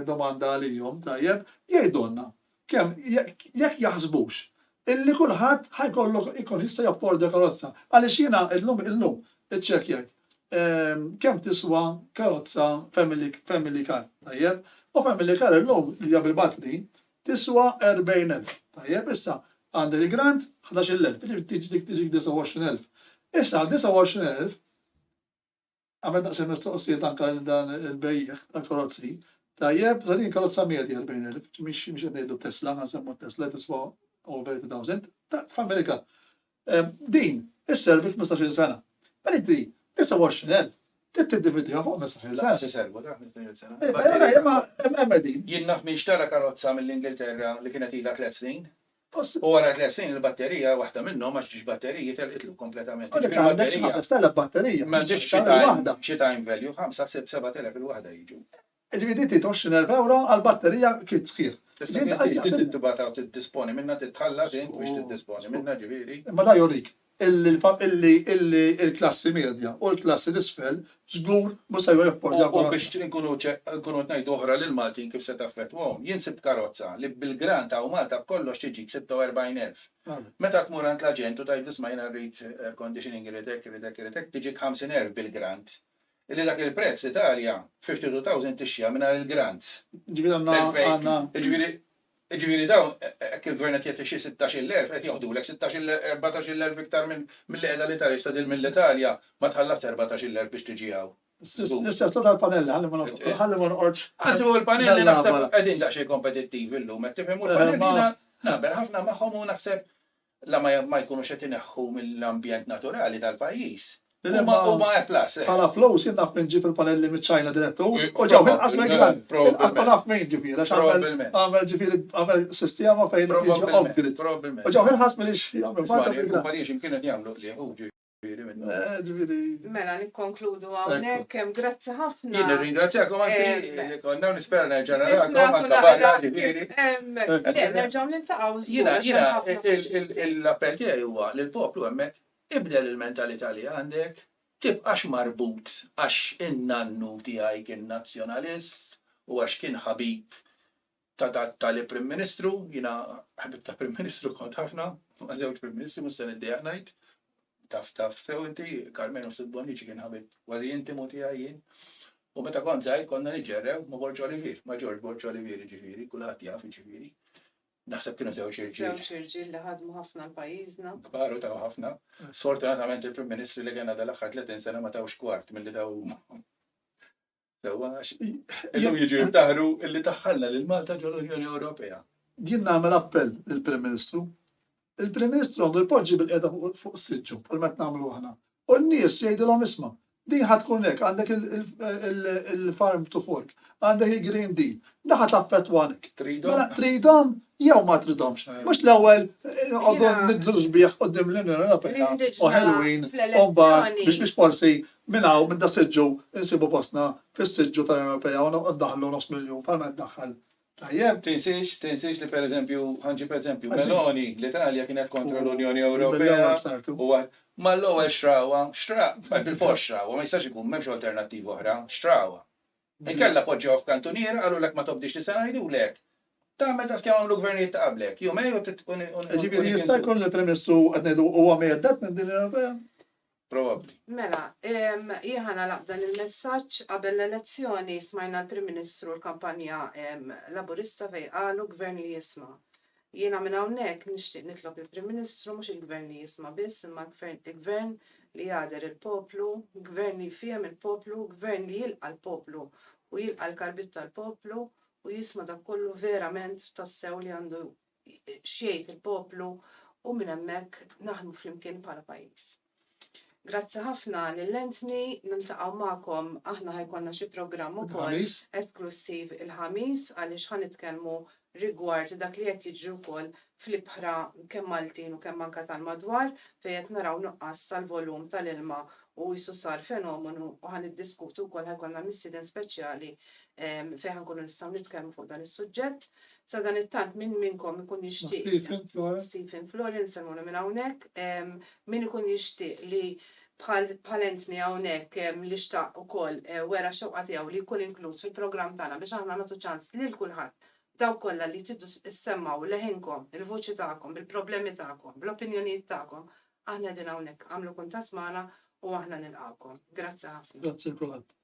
domanda għalihom tajjeb, jgħidulna kemm jekk jaħsbux illi kulħadd ħajkollok ikun jista' jaffordja karozza. Għaliex jiena llum iċċekkjajt kemm tiswa karozza family car, tajjeb, u family car illum li hija bil-batri tiswa 40,000, tajjeb, issa għandi il-grant 11,000, tiġi 29,000. Issa 29,000 għamel daqsem mistoqsijiet anke dan il-bejjeħ tal-karozzi, tajjeb, din karozza medja 40,000, mhix qed ngħidu Tesla, nsemmu Tesla tiswa over 80,000, family car. Din isservi 15-il sena. Inti 29,000, tiddividija fuq 15-il sena.
Se servu dak 15-il sena.
Imma din.
Jien naf min xtara karozza mill-Ingilterra li kienet ilha 3 snin. U wara 3 snin il-batterija waħda minnhom ma ġiex batteriji telqitlu kompletament.
Batterija.
Ma ġiex xi time value 5-7,000 il-waħda jiġu.
Ġifieri 20,000 euro għal-batterija kit sħiħ.
Tibata u tiddisponi minna titħallas int biex tiddisponi minna ġifieri.
Ma da jorik il-klassi medja u l-klassi disfel żgur mhux se jporġa.
U biex nkunu ngħidu oħra lil Maltin kif se taffettwhom, jien sibt karozza li bil-grant ta' Malta b'kollox tiġik 46,000. Meta tmur għand l-aġent u tgħidu smajna rrid air conditioning iridek tiġik 50,000 bil-grant. Illi dak il-prezz Italja 52,000 tixja mingħajr il-grants. Ġifieri dawn hekk il-gvern qed jagħti xi 16,000 qed jieħdulek 14,000 iktar mill-li qiegħda l-Italja, issa din mill-Italja ma tħallas 14,000 biex tiġi hawn.
L-istess tal-panelli, ħalli ma noqgħodx.
Anzi, u l-panelli
Nella
naħseb
wara.
qegħdin daqsxejn kompetittivi llum, qed tifhem u l-panelli naqbel ħafna magħhom u naħseb la ma jkunux qed ineħħu mill-ambjent naturali tal-pajjiż. Huma plus.
Bħala flows jien naf minn ġib il-panelli miċ-Ċajna direttu. U ġew inqas minn gran. Inqas ma naf minn ġifieri għax għamel ġifieri għamel sistema fejn jiġi off-grid. U ġew inqas minn jagħmel
Kumpaniji x'imkien qed jagħmlu ġifieri minnu.
Ġifieri.
Mela nikkonkludu hawnhekk, grazzi ħafna.
Jien nirringrazzjakom anki li konna nispera nerġa' narakom anke barra ġifieri.
Nerġgħu niltaqgħu
Jiena l-appell tiegħi huwa li l-poplu hemmhekk ibdel il-mentalità li għandek, tibqax marbut għax in-nannu tiegħi kien nazzjonalist u għax kien ħabib tal-Prim Ministru, jiena ħabib ta' Prim Ministru kont ħafna, ma' żewġ Prim Ministru mhux se niddejjaq ngħid. Taf sew inti, Carmenu Sidbonici kien ħabib kważi intimu tiegħi jien. U meta kont żgħir konna niġġerrew ma' Borġ Olivier, ma' Ġorġ Borġ Olivier ġifieri, kulħadd jaf ġifieri. Naħseb kienu żewġ irġiel.
Żewġ irġiel li ħadmu ħafna l-pajjiżna.
Kbaru taw ħafna. Sfortunatament il-Prim Ministru li kena dal-aħħar 30 sena ma tawx kwart milli daw huma. Sewwa illum jiġu jimtaħru illi taħħalna lil Malta ġol l-Unjoni Ewropea.
Jien nagħmel appell lill-Prim Ministru. Il-Prim Ministru għandu jpoġġi bil-qiegħda fuq s-siġġu bħal meta nagħmlu aħna. U n-nies jgħidilhom isma' din ħadd tkun hekk għandek il-farm to fork, għandek il-Green Deal, daħat affettwanek. Tridhom jew ma tridhomx. Mhux l-ewwel qogħdu nidru sbieħ qudiem l-Unjoni Ewropea u Halloween u mbagħad biex forsi minn hawn minn da siġġu insibu postna fis-siġġu tal-Unjoni Ewropea u ndaħlu nofs miljun bħal ma ddaħħal. Tajjeb.
Tinsiex li pereżempju ħanġi pereżempju Meloni l-Italja kienet kontra l-Unjoni Ewropea u ma l-ewwel xtrawa, bil-fors xtrawa, ma jistax ikun m'hemmx alternattiva oħra, xtrawa. Inkella poġġew f'kantuniera qalu lek ma tobdix li se ngħidulek. Ta' meta skem għamlu gvernijiet ta' qablek, jew mejju
Ġifieri jista' jkun il-Prim Ministru qed ngħidu huwa mejjedet minn din l-Ewropea?
Probabbli.
Mela, jieħana laqdan il-messaġġ qabel l-elezzjoni smajna l-Prim Ministru l-kampanja laburista fejn qalu gvern li jisma'. Jiena minn hawnhekk nixtieq nitlob il-Prim Ministru mhux il-gvern li jisma' biss imma il-gvern li jgħader il-poplu, gvern li jfiem il-poplu, gvern li jilqa' l-poplu u jilqa' l-karbit tal-poplu u jisma' dak kollu verament tassew li għandu xjejt il-poplu u minn hemmhekk naħdmu flimkien bħala pajjiż. Grazzi ħafna lill-Lentni, niltaqgħu magħkom aħna ħajkonna xi programm ukoll esklusiv il-ħamis għaliex ħanitkellmu rigward dak li qed jiġri wkoll fl-ibħra kemm Maltin u kemm anke tal-madwar fejn qed naraw nuqqas tal-volum tal-ilma u jisu sar fenomenu u ħaniddiskutu wkoll ħajkonna missieden speċjali fejn ħankunu nistgħu nitkellmu fuq dan is-suġġett. Sa dan it-tant minnkom ikun jixtieq Stephen Florin semmuna minn hawnhekk, min ikun jixtieq li bħal entni hawnhekk li xtaq ukoll wera xewqa tiegħu li jkun inkluż fil-programm tagħna biex aħna nagħtu ċans lil kulħadd daw kollha li tridu issemmaw leħinkom, il-voċi tagħkom, bil-problemi tagħkom, bl-opinjonijiet tagħkom, aħna din hawnhekk għamlu kuntatt magħna u aħna nilqawkom. Grazzi ħafna.
Grazzi kulħadd.